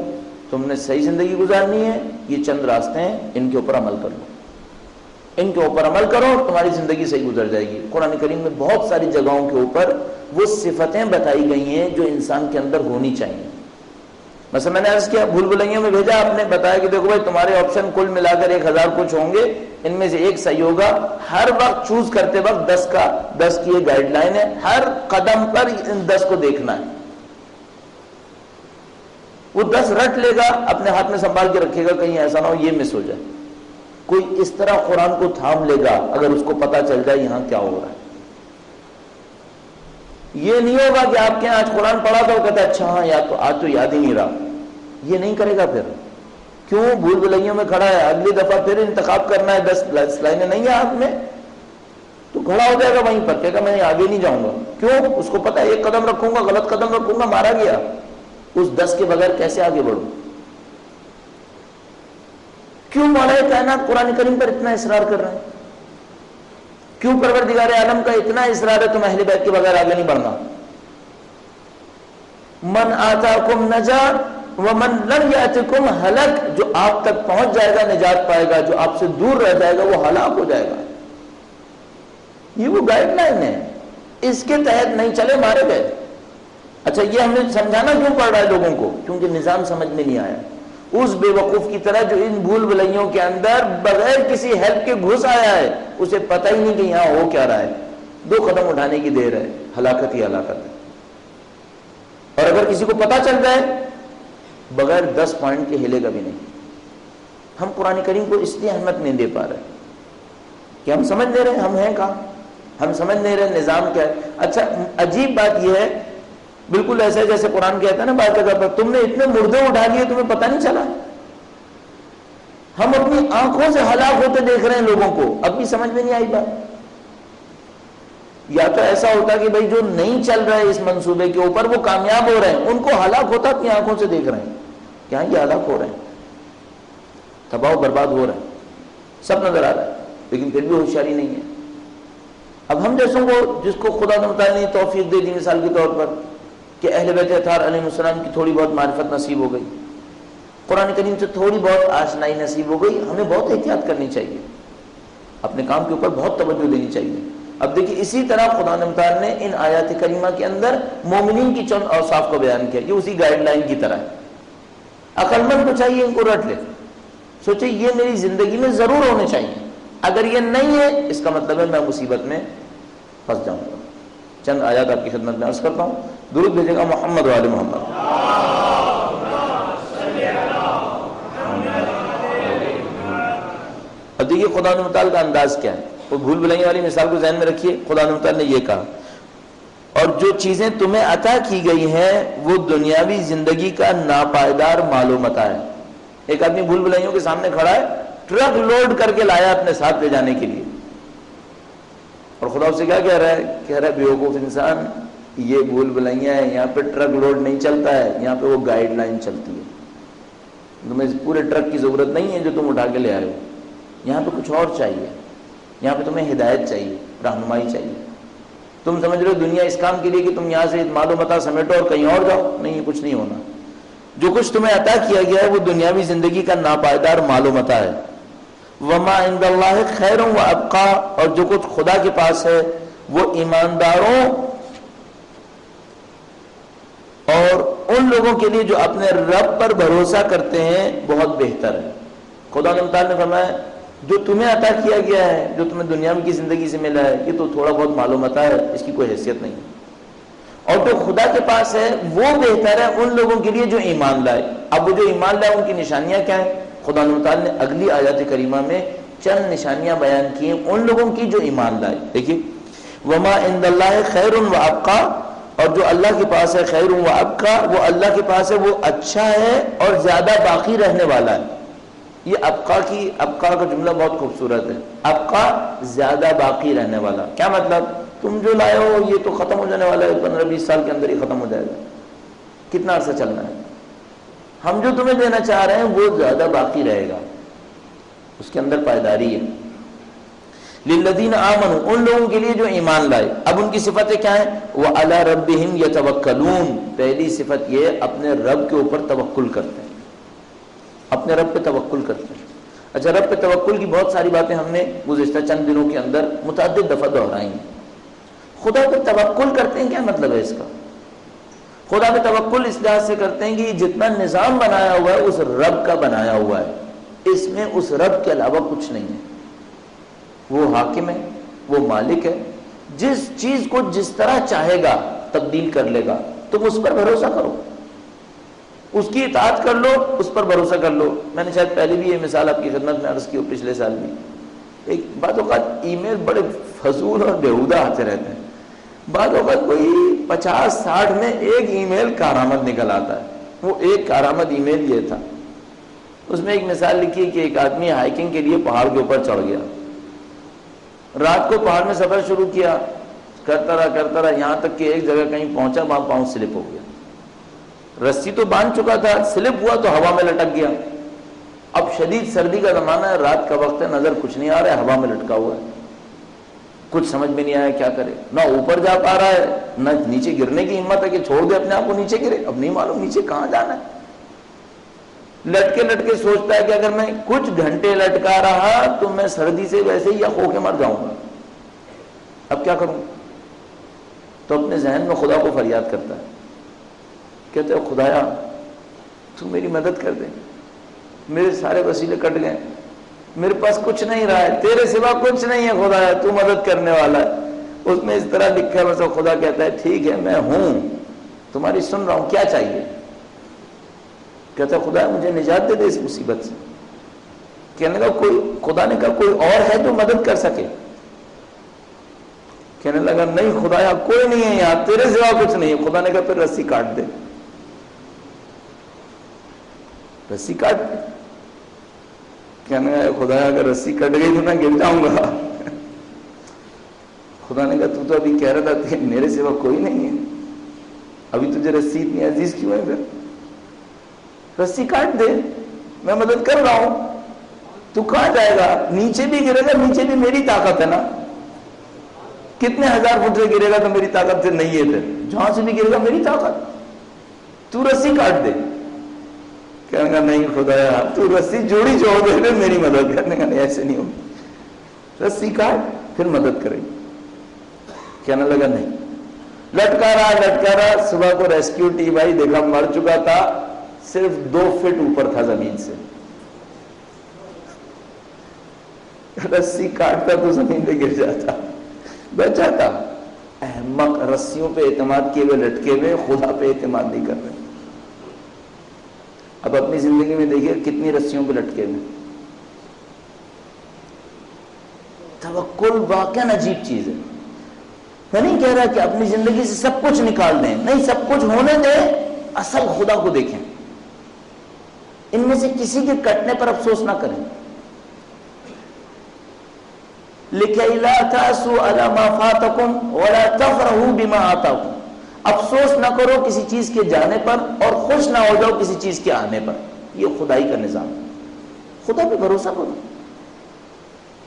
S1: تم نے صحیح زندگی گزارنی ہے، یہ چند راستے ہیں، ان کے اوپر عمل کر لو، ان کے اوپر عمل کرو، تمہاری زندگی صحیح گزر جائے گی۔ قرآن کریم میں بہت ساری جگہوں کے اوپر وہ صفتیں بتائی گئی ہیں جو انسان کے اندر ہونی چاہیے۔ مثلا میں نے عرض کیا بھول بھلائیوں میں بھیجا، آپ نے بتایا کہ دیکھو بھائی تمہارے آپشن کل ملا کر 1000 کچھ ہوں گے، ان میں سے ایک صحیح ہوگا۔ ہر وقت چوز کرتے وقت 10 کی یہ گائیڈ لائن ہے، ہر قدم پر ان 10 کو دیکھنا ہے۔ وہ 10 رٹ لے گا، اپنے ہاتھ میں سنبھال کے رکھے گا، کہیں ایسا نہ ہو یہ مس ہو جائے۔ کوئی اس طرح قرآن کو تھام لے گا اگر اس کو پتا چل جائے یہاں کیا ہو رہا ہے۔ یہ نہیں ہوگا کہ آپ کے آج قرآن پڑھا تھا وہ کہتا ہے اچھا ہاں یاد تو آج تو یاد ہی نہیں رہا، یہ نہیں کرے گا۔ پھر کیوں؟ بھول بھلائیوں میں کھڑا ہے، اگلی دفعہ پھر انتخاب کرنا ہے، 10 لائنیں نہیں ہیں ہاتھ میں، تو کھڑا ہو جائے گا وہیں پر، کہے گا میں آگے نہیں جاؤں گا۔ کیوں؟ اس کو پتا ہے ایک قدم رکھوں گا غلط قدم رکھوں گا مارا گیا، اس 10 کے بغیر کیسے آگے بڑھوں؟ کیوں مولا کائنات قرآن کریم پر اتنا اصرار کر رہے ہیں؟ کیوں پروردگار عالم کا اتنا اصرار ہے تم اہل بیت کے بغیر آگے نہیں بڑھنا؟ من آتاکم نجا ومن لم یاتکم ہلک، جو آپ تک پہنچ جائے گا نجات پائے گا، جو آپ سے دور رہ جائے گا وہ ہلاک ہو جائے گا۔ یہ وہ گائیڈ لائن ہے، اس کے تحت نہیں چلے مارے گئے۔ اچھا یہ ہمیں سمجھانا کیوں پڑ رہا ہے لوگوں کو؟ کیونکہ نظام سمجھ میں نہیں آیا۔ اس بے وقوف کی طرح جو ان بھول بھلائیوں کے اندر بغیر کسی ہیلپ کے گھس آیا ہے، اسے پتہ ہی نہیں کہ یہاں ہو کیا رہا ہے، 2 قدم اٹھانے کی دیر ہے، ہلاکت ہی ہلاکت ہے۔ اور اگر کسی کو پتہ چل جائے بغیر 10 پوائنٹ کے ہلے گا بھی نہیں۔ ہم قرآن کریم کو اس لیے اہمیت نہیں دے پا رہے کہ ہم سمجھ نہیں رہے ہم ہیں کہاں، ہم سمجھ نہیں رہے نظام کیا ہے۔ اچھا عجیب بات یہ ہے، بالکل ایسے جیسے قرآن کہتا ہے نا بات جگہ پر تم نے اتنے مردے اٹھا لیے تمہیں پتہ نہیں چلا۔ ہم اپنی آنکھوں سے ہلاک ہوتے دیکھ رہے ہیں لوگوں کو، اب بھی سمجھ میں نہیں آئی بات۔ یا تو ایسا ہوتا کہ بھائی جو نہیں چل رہے اس منصوبے کے اوپر وہ کامیاب ہو رہے ہیں، ان کو ہلاک ہوتا اپنی آنکھوں سے دیکھ رہے ہیں، کیا یہ ہلاک ہو رہے ہیں، تباہ و برباد ہو رہے ہیں، سب نظر آ رہا ہے، لیکن پھر بھی ہوشیاری نہیں ہے۔ اب ہم جیسوں کو جس کو خدا تعالیٰ نے توفیق دے دی مثال کے طور پر کہ اہل بیت اطہار علیہ السلام کی تھوڑی بہت معرفت نصیب ہو گئی، قرآن کریم سے تھوڑی بہت آشنائی نصیب ہو گئی، ہمیں بہت احتیاط کرنی چاہیے، اپنے کام کے اوپر بہت توجہ دینی چاہیے۔ اب دیکھیے اسی طرح خدا تعالیٰ نے ان آیات کریمہ کے اندر مومنین کی چند اوصاف کو بیان کیا، یہ اسی گائیڈ لائن کی طرح ہے۔ عقل مند کو چاہیے ان کو رٹ لے، سوچے یہ میری زندگی میں ضرور ہونے چاہیے، اگر یہ نہیں ہے اس کا مطلب ہے میں مصیبت میں پھنس جاؤں گا۔ چند آیات آپ کی خدمت میں عرض کرتا ہوں، درود بھیجے گا محمد و آل محمد۔ اب دیکھیے خدا متعال کا انداز کیا ہے. وہ بھول بھلائیوں والی مثال کو ذہن میں رکھیے. خدا متعال نے یہ کہا اور جو چیزیں تمہیں عطا کی گئی ہیں وہ دنیاوی زندگی کا ناپائیدار مال و متاع ہے. ایک آدمی بھول بھلائیوں کے سامنے کھڑا ہے, ٹرک لوڈ کر کے لایا اپنے ساتھ لے جانے کے لیے, اور خدا اس سے کیا کہہ رہا ہے؟ کہہ رہا ہے بیوقوف انسان, یہ بھول بھلائیاں ہیں, یہاں پہ ٹرک لوڈ نہیں چلتا ہے, یہاں پہ وہ گائیڈ لائن چلتی ہے. تمہیں پورے ٹرک کی ضرورت نہیں ہے جو تم اٹھا کے لے آئے ہو, یہاں پہ کچھ اور چاہیے, یہاں پہ تمہیں ہدایت چاہیے, رہنمائی چاہیے. تم سمجھ رہے ہو دنیا اس کام کے لیے کہ تم یہاں سے مال و متاع سمیٹو اور کہیں اور جاؤ, نہیں, کچھ نہیں ہونا. جو کچھ تمہیں عطا کیا گیا ہے وہ دنیاوی زندگی کا ناپائیدار مال و متاع ہے. وما عند اللہ خیر و ابقا, اور جو کچھ خدا کے پاس ہے وہ ایمانداروں اور ان لوگوں کے لیے جو اپنے رب پر بھروسہ کرتے ہیں بہت بہتر ہے. خدا نے فرمایا جو تمہیں عطا کیا گیا ہے, جو تمہیں دنیا کی زندگی سے ملا ہے, یہ تو تھوڑا بہت مال و متاع ہے, اس کی کوئی حیثیت نہیں. اور جو خدا کے پاس ہے وہ بہتر ہے ان لوگوں کے لیے جو ایمان لائے. اب وہ جو ایمان لائے ان کی نشانیاں کیا ہیں؟ خدا تعالیٰ نے اگلی آیات کریمہ میں چند نشانیاں بیان کی ہیں ان لوگوں کی جو ایمان لائے. دیکھیے وما عند اللہ خیر و ابقا, اور جو اللہ کے پاس ہے خیر و ابقا, وہ اللہ کے پاس ہے وہ اچھا ہے اور زیادہ باقی رہنے والا ہے. یہ ابقا کا جملہ بہت خوبصورت ہے. ابقا زیادہ باقی رہنے والا, کیا مطلب؟ تم جو لائے ہو یہ تو ختم ہو جانے والا ہے, 15-20 سال کے اندر ہی ختم ہو جائے گا, کتنا عرصہ چلنا ہے. ہم جو تمہیں دینا چاہ رہے ہیں وہ زیادہ باقی رہے گا, اس کے اندر پائیداری ہے. للذین آمنوا, ان لوگوں کے لیے جو ایمان لائے. اب ان کی صفتیں کیا ہیں؟ وعلی ربہم یتوکلون, پہلی صفت یہ اپنے رب کے اوپر توکل کرتے ہیں, اپنے رب پہ توکل کرتے ہیں. اچھا, رب پہ توکل کی بہت ساری باتیں ہم نے گزشتہ چند دنوں کے اندر متعدد دفعہ دہرائی ہیں. خدا پہ توکل کرتے ہیں, کیا مطلب ہے اس کا؟ خدا پہ توکل اس لحاظ سے کرتے ہیں کہ جتنا نظام بنایا ہوا ہے اس رب کا بنایا ہوا ہے, اس میں اس رب کے علاوہ کچھ نہیں ہے. وہ حاکم ہے, وہ مالک ہے, جس چیز کو جس طرح چاہے گا تبدیل کر لے گا. تم اس پر بھروسہ کرو, اس کی اطاعت کر لو, اس پر بھروسہ کر لو. میں نے شاید پہلے بھی یہ مثال آپ کی خدمت میں عرض کی ہو, پچھلے سال بھی. ایک بعض اوقات ای میل بڑے فضول اور بیہودہ آتے رہتے ہیں. بعض اوقات کوئی 50-60 میں ایک ای میل کارآمد نکل آتا ہے. وہ ایک کارآمد ای میل یہ تھا, اس میں ایک مثال لکھی کہ ایک آدمی ہائیکنگ کے لیے پہاڑ کے اوپر چڑھ گیا, رات کو پہاڑ میں سفر شروع کیا, کرتا رہا یہاں تک کہ ایک جگہ کہیں پہنچا, وہاں پاؤں سلپ ہو گیا. رسی تو باندھ چکا تھا, سلپ ہوا تو ہوا میں لٹک گیا. اب شدید سردی کا زمانہ ہے, رات کا وقت ہے, نظر کچھ نہیں آ رہا ہے, ہوا میں لٹکا ہوا ہے. کچھ سمجھ میں نہیں آیا کیا کرے, نہ اوپر جا پا رہا ہے نہ نیچے گرنے کی ہمت ہے کہ چھوڑ دے اپنے آپ کو نیچے گرے. اب نہیں معلوم نیچے کہاں جانا ہے. لٹکے سوچتا ہے کہ اگر میں کچھ گھنٹے لٹکا رہا تو میں سردی سے ویسے ہی یا خو کے مر جاؤں گا, اب کیا کروں؟ تو اپنے ذہن میں خدا کو فریاد کرتا ہے, کہتے ہیں خدایا تو میری مدد کر دے, میرے سارے وسیلے کٹ گئے, میرے پاس کچھ نہیں رہا ہے, تیرے سوا کچھ نہیں ہے خدایا, تو مدد کرنے والا ہے. اس میں اس طرح لکھا ہے, بس خدا کہتا ہے ٹھیک ہے میں ہوں, تمہاری سن رہا ہوں, کیا چاہیے؟ کہتا ہے خدا مجھے نجات دے دے اس مصیبت سے. کہنے لگا کوئی, خدا نے کہا کوئی اور ہے جو مدد کر سکے؟ کہنے لگا نہیں خدایا کوئی نہیں ہے یہاں, تیرے سوا کچھ نہیں ہے. خدا نے کہا پھر رسی کاٹ دے. رسی کاٹ دے. کہنے لگا خدایا اگر رسی کٹ گئی تو میں گر جاؤں گا. خدا نے کہا تو ابھی کہہ رہا تھا کہ میرے سوا کوئی نہیں ہے, ابھی تجھے رسی اتنی عزیز کیوں ہے؟ پھر رسی کاٹ دے, میں مدد کر رہا ہوں. تو کہاں جائے گا؟ نیچے بھی گرے گا, نیچے بھی میری طاقت ہے نا. کتنے 1000 فٹ سے گرے گا تو میری طاقت سے نہیں ہے, پھر جہاں سے بھی گرے گا میری طاقت. تو رسی کاٹ دے. کہنے کا نہیں خدایا تو رسی جوڑی چھوڑ دے, پھر میری مدد کرنے کا. نہیں ایسے نہیں ہوگی, رسی کاٹ پھر مدد کرے. کہنے لگا نہیں. لٹکا رہا, صبح کو ریسکیو ٹیم آئی, دیکھا مر چکا تھا, صرف 2 فٹ اوپر تھا زمین سے. رسی کاٹتا تو زمین پہ گر جاتا, بچ جاتا. احمق, رسیوں پہ اعتماد کیے ہوئے لٹکے ہوئے, خدا پہ اعتماد نہیں کر رہے. اب اپنی زندگی میں دیکھیے کتنی رسیوں پہ لٹکے ہوئے. توکل واقعاً عجیب چیز ہے. میں نہیں کہہ رہا کہ اپنی زندگی سے سب کچھ نکال دیں، نہیں، سب کچھ ہونے دیں، اصل خدا کو دیکھیں. ان میں سے کسی کے کٹنے پر افسوس نہ کریں. لِكَيْ لَا تَأْسُوا عَلَى مَا فَاتَكُمْ وَلَا تَفْرَحُوا بِمَا آتَاكُمْ. افسوس نہ کرو کسی چیز کے جانے پر اور خوش نہ ہو جاؤ کسی چیز کے آنے پر. یہ خدائی کا نظام ہے. خدا پہ بھروسہ کرو.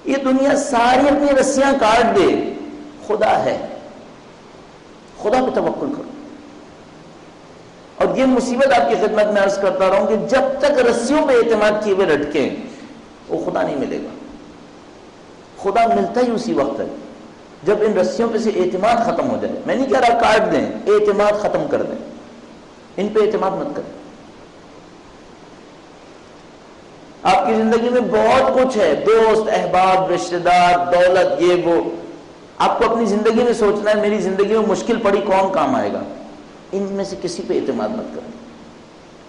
S1: یہ دنیا ساری اپنی رسیاں کاٹ دے، خدا ہے، خدا پہ توکل کرو. اور یہ مصیبت آپ کی خدمت میں عرض کرتا رہوں کہ جب تک رسیوں پہ اعتماد کیے ہوئے لٹکیں وہ خدا نہیں ملے گا. خدا ملتا ہی اسی وقت ہے جب ان رسیوں پہ سے اعتماد ختم ہو جائے. میں نہیں کہہ رہا کاٹ دیں، اعتماد ختم کر دیں. ان پہ اعتماد مت کریں. آپ کی زندگی میں بہت کچھ ہے، دوست، احباب، رشتہ دار، دولت، یہ وہ. آپ کو اپنی زندگی میں سوچنا ہے میری زندگی میں مشکل پڑی کون کام آئے گا. ان میں سے کسی پہ اعتماد مت کریں،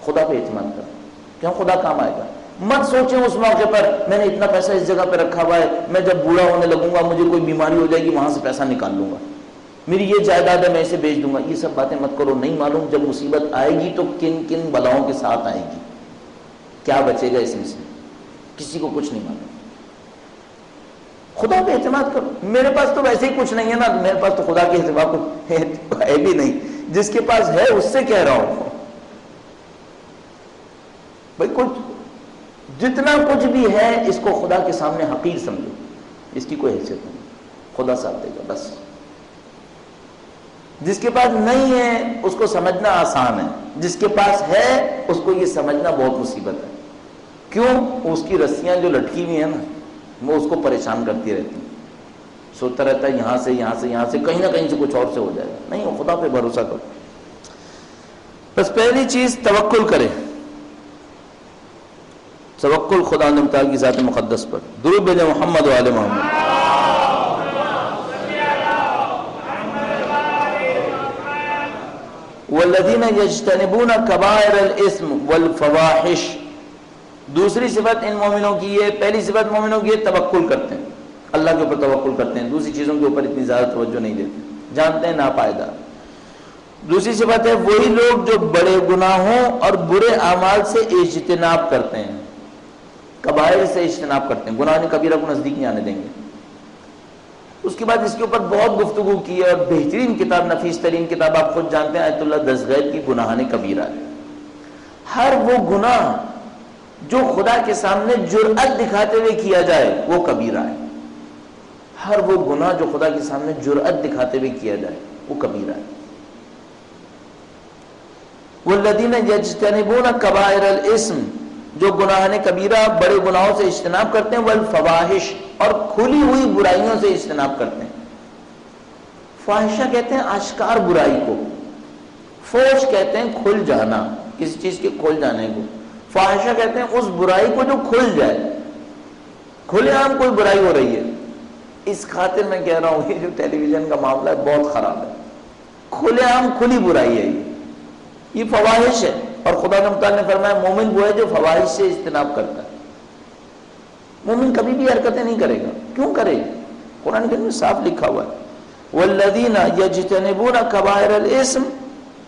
S1: خدا پہ اعتماد کریں. کیوں؟ خدا کام آئے گا. مت سوچیں اس موقع پر میں نے اتنا پیسہ اس جگہ پہ رکھا ہوا ہے، میں جب بوڑھا ہونے لگوں گا مجھے کوئی بیماری ہو جائے گی وہاں سے پیسہ نکال لوں گا، میری یہ جائیداد ہے میں اسے بیچ دوں گا. یہ سب باتیں مت کرو. نہیں معلوم جب مصیبت آئے گی تو کن کن بلاؤں کے ساتھ آئے گی، کیا بچے گا اس میں سے، کسی کو کچھ نہیں معلوم. خدا پہ اعتماد کرو. میرے پاس تو ویسے ہی کچھ نہیں ہے نا، میرے پاس تو خدا کے اعتماد کو ہے بھی نہیں. جس کے پاس ہے اس سے کہہ رہا ہوں بھائی کچھ جتنا کچھ بھی ہے اس کو خدا کے سامنے حقیر سمجھو، اس کی کوئی حیثیت نہیں. خدا ساتھ دے گا بس. جس کے پاس نہیں ہے اس کو سمجھنا آسان ہے، جس کے پاس ہے اس کو یہ سمجھنا بہت مصیبت ہے. کیوں؟ اس کی رسیاں جو لٹکی ہوئی ہیں نا وہ اس کو پریشان کرتی رہتی ہیں. سوچتا رہتا ہے یہاں سے یہاں سے یہاں سے کہیں نہ کہیں سے کچھ اور سے ہو جائے گا. نہیں، وہ خدا پہ بھروسہ کرو. بس پہلی چیز توکل کرے. توکل خدا تعالیٰ کی ذات مقدس پر. درود بھیجیں محمد و آل محمد. والذین یجتنبون کبائر الاثم والفواحش. دوسری صفت ان مومنوں کی ہے، پہلی صفت مومنوں کی ہے توکل کرتے ہیں، اللہ کے اوپر توکل کرتے ہیں، دوسری چیزوں کے اوپر اتنی زیادہ توجہ نہیں دیتے، جانتے ہیں ناپائیدار. دوسری صفت ہے وہی لوگ جو بڑے گناہوں اور برے اعمال سے اجتناب کرتے ہیں، کبائر سے اجتناب کرتے ہیں، گناہ کبیرہ کو نزدیک نہیں آنے دیں گے. اس کے بعد اس کے اوپر بہت گفتگو کی ہے اور بہترین کتاب، نفیس ترین کتاب آپ خود جانتے ہیں آیت اللہ دستگیر کی گناہان کبیرہ ہے. ہر وہ گناہ جو خدا کے سامنے جرأت دکھاتے ہوئے کیا جائے وہ کبیرہ ہے. ہر وہ گناہ جو خدا کے سامنے جرأت دکھاتے ہوئے کیا جائے وہ کبیرہ ہے. والذین یجتنبون کبائر الاثم، جو گناہان کبیرہ بڑے گناہوں سے اجتناب کرتے ہیں، والفواحش، اور کھلی ہوئی برائیوں سے اجتناب کرتے ہیں. فاحشہ کہتے ہیں آشکار برائی کو، فوش کہتے ہیں کھل جانا، کسی چیز کے کھل جانے کو. فاحشہ کہتے ہیں اس برائی کو جو کھل جائے، کھلے عام کوئی برائی ہو رہی ہے. اس خاطر میں کہہ رہا ہوں یہ جو ٹیلی ویژن کا معاملہ ہے بہت خراب ہے. کھلے عام کھلی برائی ہے یہ فواحش ہے. اور خدا کے متعلق نے فرمایا مومن وہ ہے جو فواحش سے اجتناب کرتا ہے. مومن کبھی بھی حرکتیں نہیں کرے گا. کیوں کرے؟ قرآن کریم میں صاف لکھا ہوا ہے والذین یجتنبون کبائر الاثم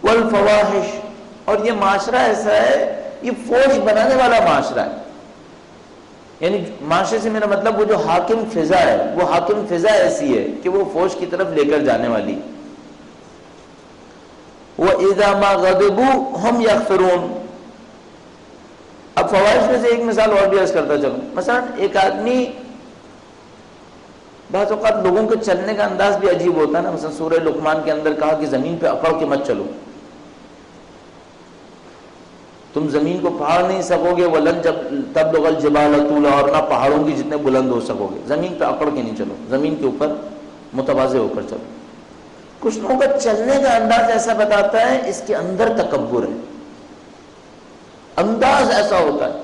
S1: والفواحش. اور یہ معاشرہ ایسا ہے، یہ فوش بنانے والا معاشرہ ہے. یعنی معاشرے سے میرا مطلب وہ جو حاکم فضا ہے، وہ حاکم فضا ایسی ہے کہ وہ فوش کی طرف لے کر جانے والی. وَإِذَا مَا غَضِبُوا هُمْ يَغْفِرُونَ. اب فوائد میں سے ایک مثال اور بھی عرض کرتا چلوں. مثلا ایک آدمی، بعض اوقات لوگوں کے چلنے کا انداز بھی عجیب ہوتا ہے نا. مثلا سورہ لقمان کے اندر کہا کہ زمین پہ اکڑ کے مت چلو، تم زمین کو پہاڑ نہیں سکو گے. وَلَن تَبْلُغَ الْجِبَالَ طُولًا، اور نہ پہاڑوں کی جتنے بلند ہو سکو گے. زمین پہ اکڑ کے نہیں چلو، زمین کے اوپر متوازے ہو کر چلو. کچھ لوگوں کا چلنے کا انداز ایسا بتاتا ہے اس کے اندر تکبر ہے، انداز ایسا ہوتا ہے.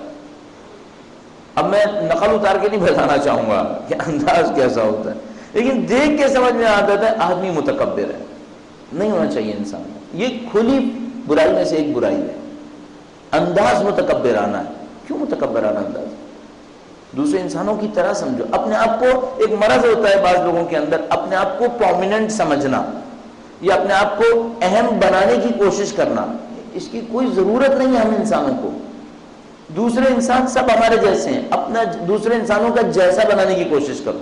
S1: اب میں نقل اتار کے نہیں بتانا چاہوں گا کہ انداز کیسا ہوتا ہے، لیکن دیکھ کے سمجھ میں آتا ہے آدمی متکبر ہے. نہیں ہونا چاہیے انسان. یہ کھلی برائی میں سے ایک برائی ہے، انداز متکبرانہ ہے. کیوں متکبرانہ انداز؟ دوسرے انسانوں کی طرح سمجھو. اپنے آپ کو ایک مرض ہوتا ہے بعض لوگوں کے اندر، اپنے آپ کو پرومیننٹ سمجھنا یا اپنے آپ کو اہم بنانے کی کوشش کرنا. اس کی کوئی ضرورت نہیں ہے ہم انسانوں کو. دوسرے انسان سب ہمارے جیسے ہیں، اپنا دوسرے انسانوں کا جیسا بنانے کی کوشش کرو،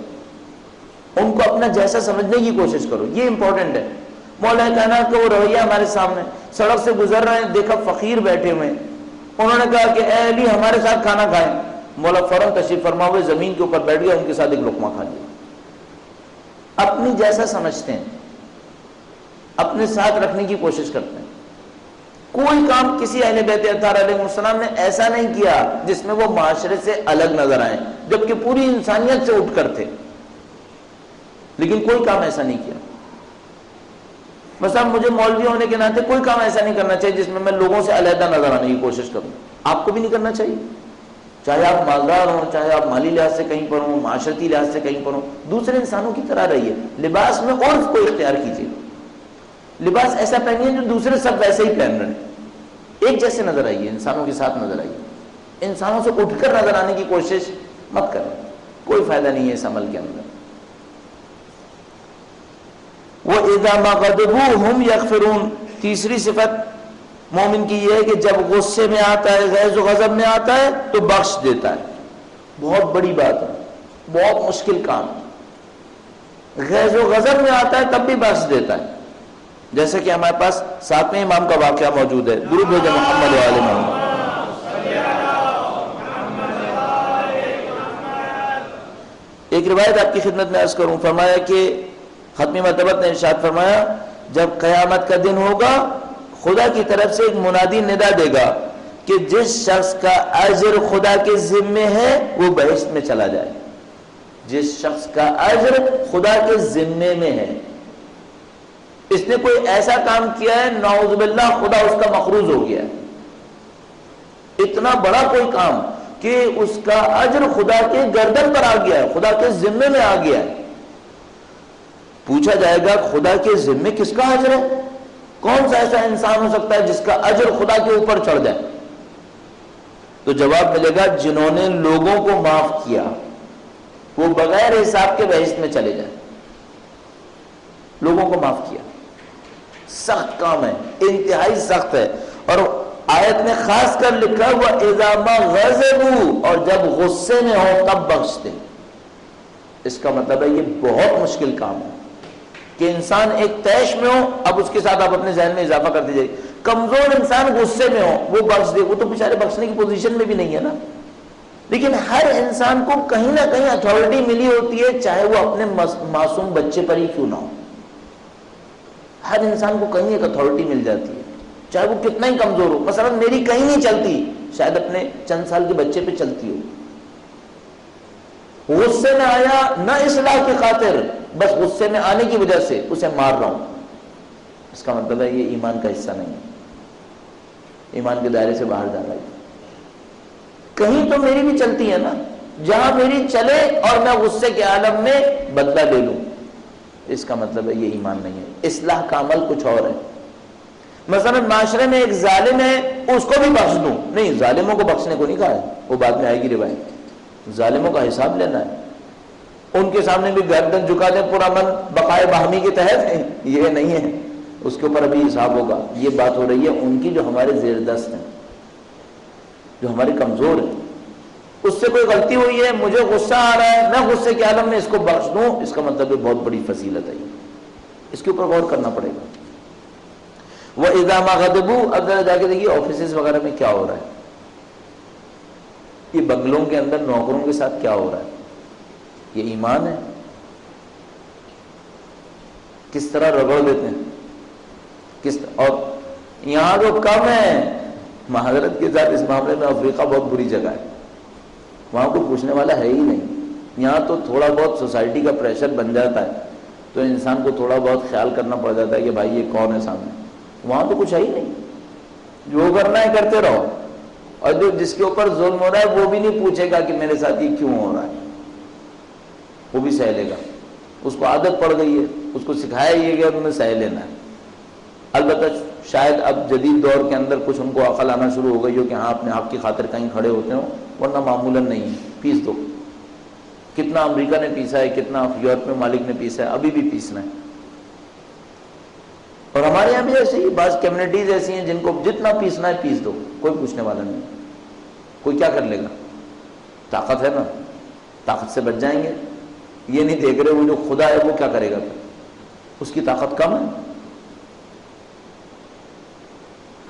S1: ان کو اپنا جیسا سمجھنے کی کوشش کرو. یہ امپورٹنٹ ہے. مولا کائنات کا وہ رویہ ہمارے سامنے، سڑک سے گزر رہے ہیں، دیکھا فقیر بیٹھے ہوئے، انہوں نے کہا کہ اے علی ہمارے ساتھ کھانا کھائیں. مولا فوراً تشریف فرما ہوئے زمین کے اوپر بیٹھ گئے، ان کے ساتھ ایک لقمہ کھا لیا. اپنی جیسا سمجھتے ہیں، اپنے ساتھ رکھنے کی کوشش کرتے ہیں. کوئی کام کسی اہل بیت اطہار علیہ السلام نے ایسا نہیں کیا جس میں وہ معاشرے سے الگ نظر آئیں، جبکہ پوری انسانیت سے اٹھ کر تھے، لیکن کوئی کام ایسا نہیں کیا. مثلا مجھے مولوی ہونے کے ناطے کوئی کام ایسا نہیں کرنا چاہیے جس میں میں لوگوں سے علیحدہ نظر آنے کی کوشش کروں. آپ کو بھی نہیں کرنا چاہیے، چاہے آپ مالدار ہوں، چاہے آپ مالی لحاظ سے کہیں پر ہوں، معاشرتی لحاظ سے کہیں پر ہوں. دوسرے انسانوں کی طرح رہیے. لباس میں عرف کو اختیار کیجیے. لباس ایسا پہنیے جو دوسرے سب ویسے ہی پہن رہے ہیں. ایک جیسے نظر آئیے، انسانوں کے ساتھ نظر آئیے. انسانوں سے اٹھ کر نظر آنے کی کوشش مت کریں، کوئی فائدہ نہیں ہے اس عمل کے اندر. وَإِذَا مَا غَضِبُوا هُمْ يَغْفِرُونَ. تیسری صفت مومن کی یہ ہے کہ جب غصے میں آتا ہے، غیظ و غضب میں آتا ہے تو بخش دیتا ہے. بہت بڑی بات ہے، بہت مشکل کام. غیظ و غضب میں آتا ہے تب بھی بخش دیتا ہے. جیسے کہ ہمارے پاس ساتویں امام کا واقعہ موجود ہے. درود بھیجیں محمد و آل محمد. ایک روایت آپ کی خدمت میں عرض کروں. فرمایا کہ ختمی مرتبت نے ارشاد فرمایا جب قیامت کا دن ہوگا خدا کی طرف سے ایک منادی ندا دے گا کہ جس شخص کا اجر خدا کے ذمے ہے وہ بہشت میں چلا جائے. جس شخص کا اجر خدا کے ذمے میں ہے. اس نے کوئی ایسا کام کیا ہے نعوذ باللہ خدا اس کا مقروض ہو گیا ہے. اتنا بڑا کوئی کام کہ اس کا اجر خدا کے گردن پر آ گیا ہے، خدا کے ذمے میں آ گیا ہے. پوچھا جائے گا خدا کے ذمے کس کا اجر ہے؟ کون سا ایسا انسان ہو سکتا ہے جس کا اجر خدا کے اوپر چڑھ جائے؟ تو جواب ملے گا جنہوں نے لوگوں کو معاف کیا وہ بغیر حساب کے بہشت میں چلے جائیں. لوگوں کو معاف کیا سخت کام ہے، انتہائی سخت ہے. اور آیت میں خاص کر لکھا ہوا اذا ما غضبوا، اور جب غصے میں ہو تب بخشتے. اس کا مطلب ہے یہ بہت مشکل کام ہے کہ انسان ایک طیش میں ہو. اب اس کے ساتھ آپ اپنے ذہن میں اضافہ کرتے جائیے. کمزور انسان غصے میں ہو وہ بخش دے، وہ تو بیچارے بخشنے کی پوزیشن میں بھی نہیں ہے نا. لیکن ہر انسان کو کہیں نہ کہیں اتھارٹی ملی ہوتی ہے، چاہے وہ اپنے معصوم بچے پر ہی کیوں نہ ہو. ہر انسان کو کہیں ایک اتھارٹی مل جاتی ہے، چاہے وہ کتنا ہی کمزور ہو. مثلا میری کہیں نہیں چلتی، شاید اپنے چند سال کے بچے پہ چلتی ہو. غصے میں آیا نہ اصلاح کی خاطر، بس غصے میں آنے کی وجہ سے اسے مار رہا ہوں. اس کا مطلب ہے یہ ایمان کا حصہ نہیں ہے، ایمان کے دائرے سے باہر جا رہا ہے. کہیں تو میری بھی چلتی ہے نا، جہاں میری چلے اور میں غصے کے عالم میں بدلہ لے لوں، اس کا مطلب ہے یہ ایمان نہیں ہے. اصلاح کا عمل کچھ اور ہے. مثلا معاشرے میں ایک ظالم ہے اس کو بھی بخش دوں، نہیں، ظالموں کو بخشنے کو نہیں کہا ہے، وہ بعد میں آئے گی روایت. ظالموں کا حساب لینا ہے، ان کے سامنے بھی گردن جھکا دیں پورا من بقائے باہمی کے تحت ہے، یہ نہیں ہے. اس کے اوپر ابھی حساب ہوگا. یہ بات ہو رہی ہے ان کی جو ہمارے زیر دست ہیں، جو ہمارے کمزور ہیں. اس سے کوئی غلطی ہوئی ہے، مجھے غصہ آ رہا ہے، میں غصے کے عالم میں اس کو بخش دوں، اس کا مطلب ہے بہت بڑی فضیلت ہے. اس کے اوپر غور کرنا پڑے گا. وَإِذَا مَا غَضِبُوا. اب ذرا جا کے دیکھیے آفیسز وغیرہ میں کیا ہو رہا ہے، یہ بنگلوں کے اندر نوکروں کے ساتھ کیا ہو رہا ہے. یہ ایمان ہے. کس طرح رگڑ دیتے ہیں، کس طرح. اور یہاں جو کم ہے معذرت کے ساتھ اس معاملے میں افریقہ بہت بری جگہ ہے، وہاں کوئی پوچھنے والا ہے ہی نہیں. یہاں تو تھوڑا بہت سوسائٹی کا پریشر بن جاتا ہے تو انسان کو تھوڑا بہت خیال کرنا پڑ جاتا ہے کہ بھائی یہ کون ہے سامنے. وہاں تو کچھ ہے ہی نہیں، جو کرنا ہے کرتے رہو. اور جو جس کے اوپر ظلم ہو رہا ہے وہ بھی نہیں پوچھے گا کہ میرے ساتھ یہ کیوں ہو رہا ہے، وہ بھی سہ لے گا. اس کو عادت پڑ گئی ہے، اس کو سکھایا یہ گیا تمہیں سہ لینا ہے. البتہ شاید اب جدید دور کے اندر کچھ ان کو عقل آنا شروع ہو گئی ہو کہ ہاں اپنے آپ کی خاطر کہیں کھڑے ہوتے ہوں ورنہ معمولاً نہیں ہے، پیس دو۔ کتنا امریکہ نے پیسا ہے، کتنا یورپ میں مالک نے پیسا ہے، ابھی بھی پیسنا ہے۔ اور ہمارے یہاں بھی ایسے ہی بعض کمیونٹیز ایسی ہیں جن کو جتنا پیسنا ہے پیس دو، کوئی پوچھنے والا نہیں۔ کوئی کیا کر لے گا؟ طاقت ہے نا، طاقت سے بچ جائیں گے۔ یہ نہیں دیکھ رہے وہ جو خدا ہے وہ کیا کرے گا، اس کی طاقت کم ہے۔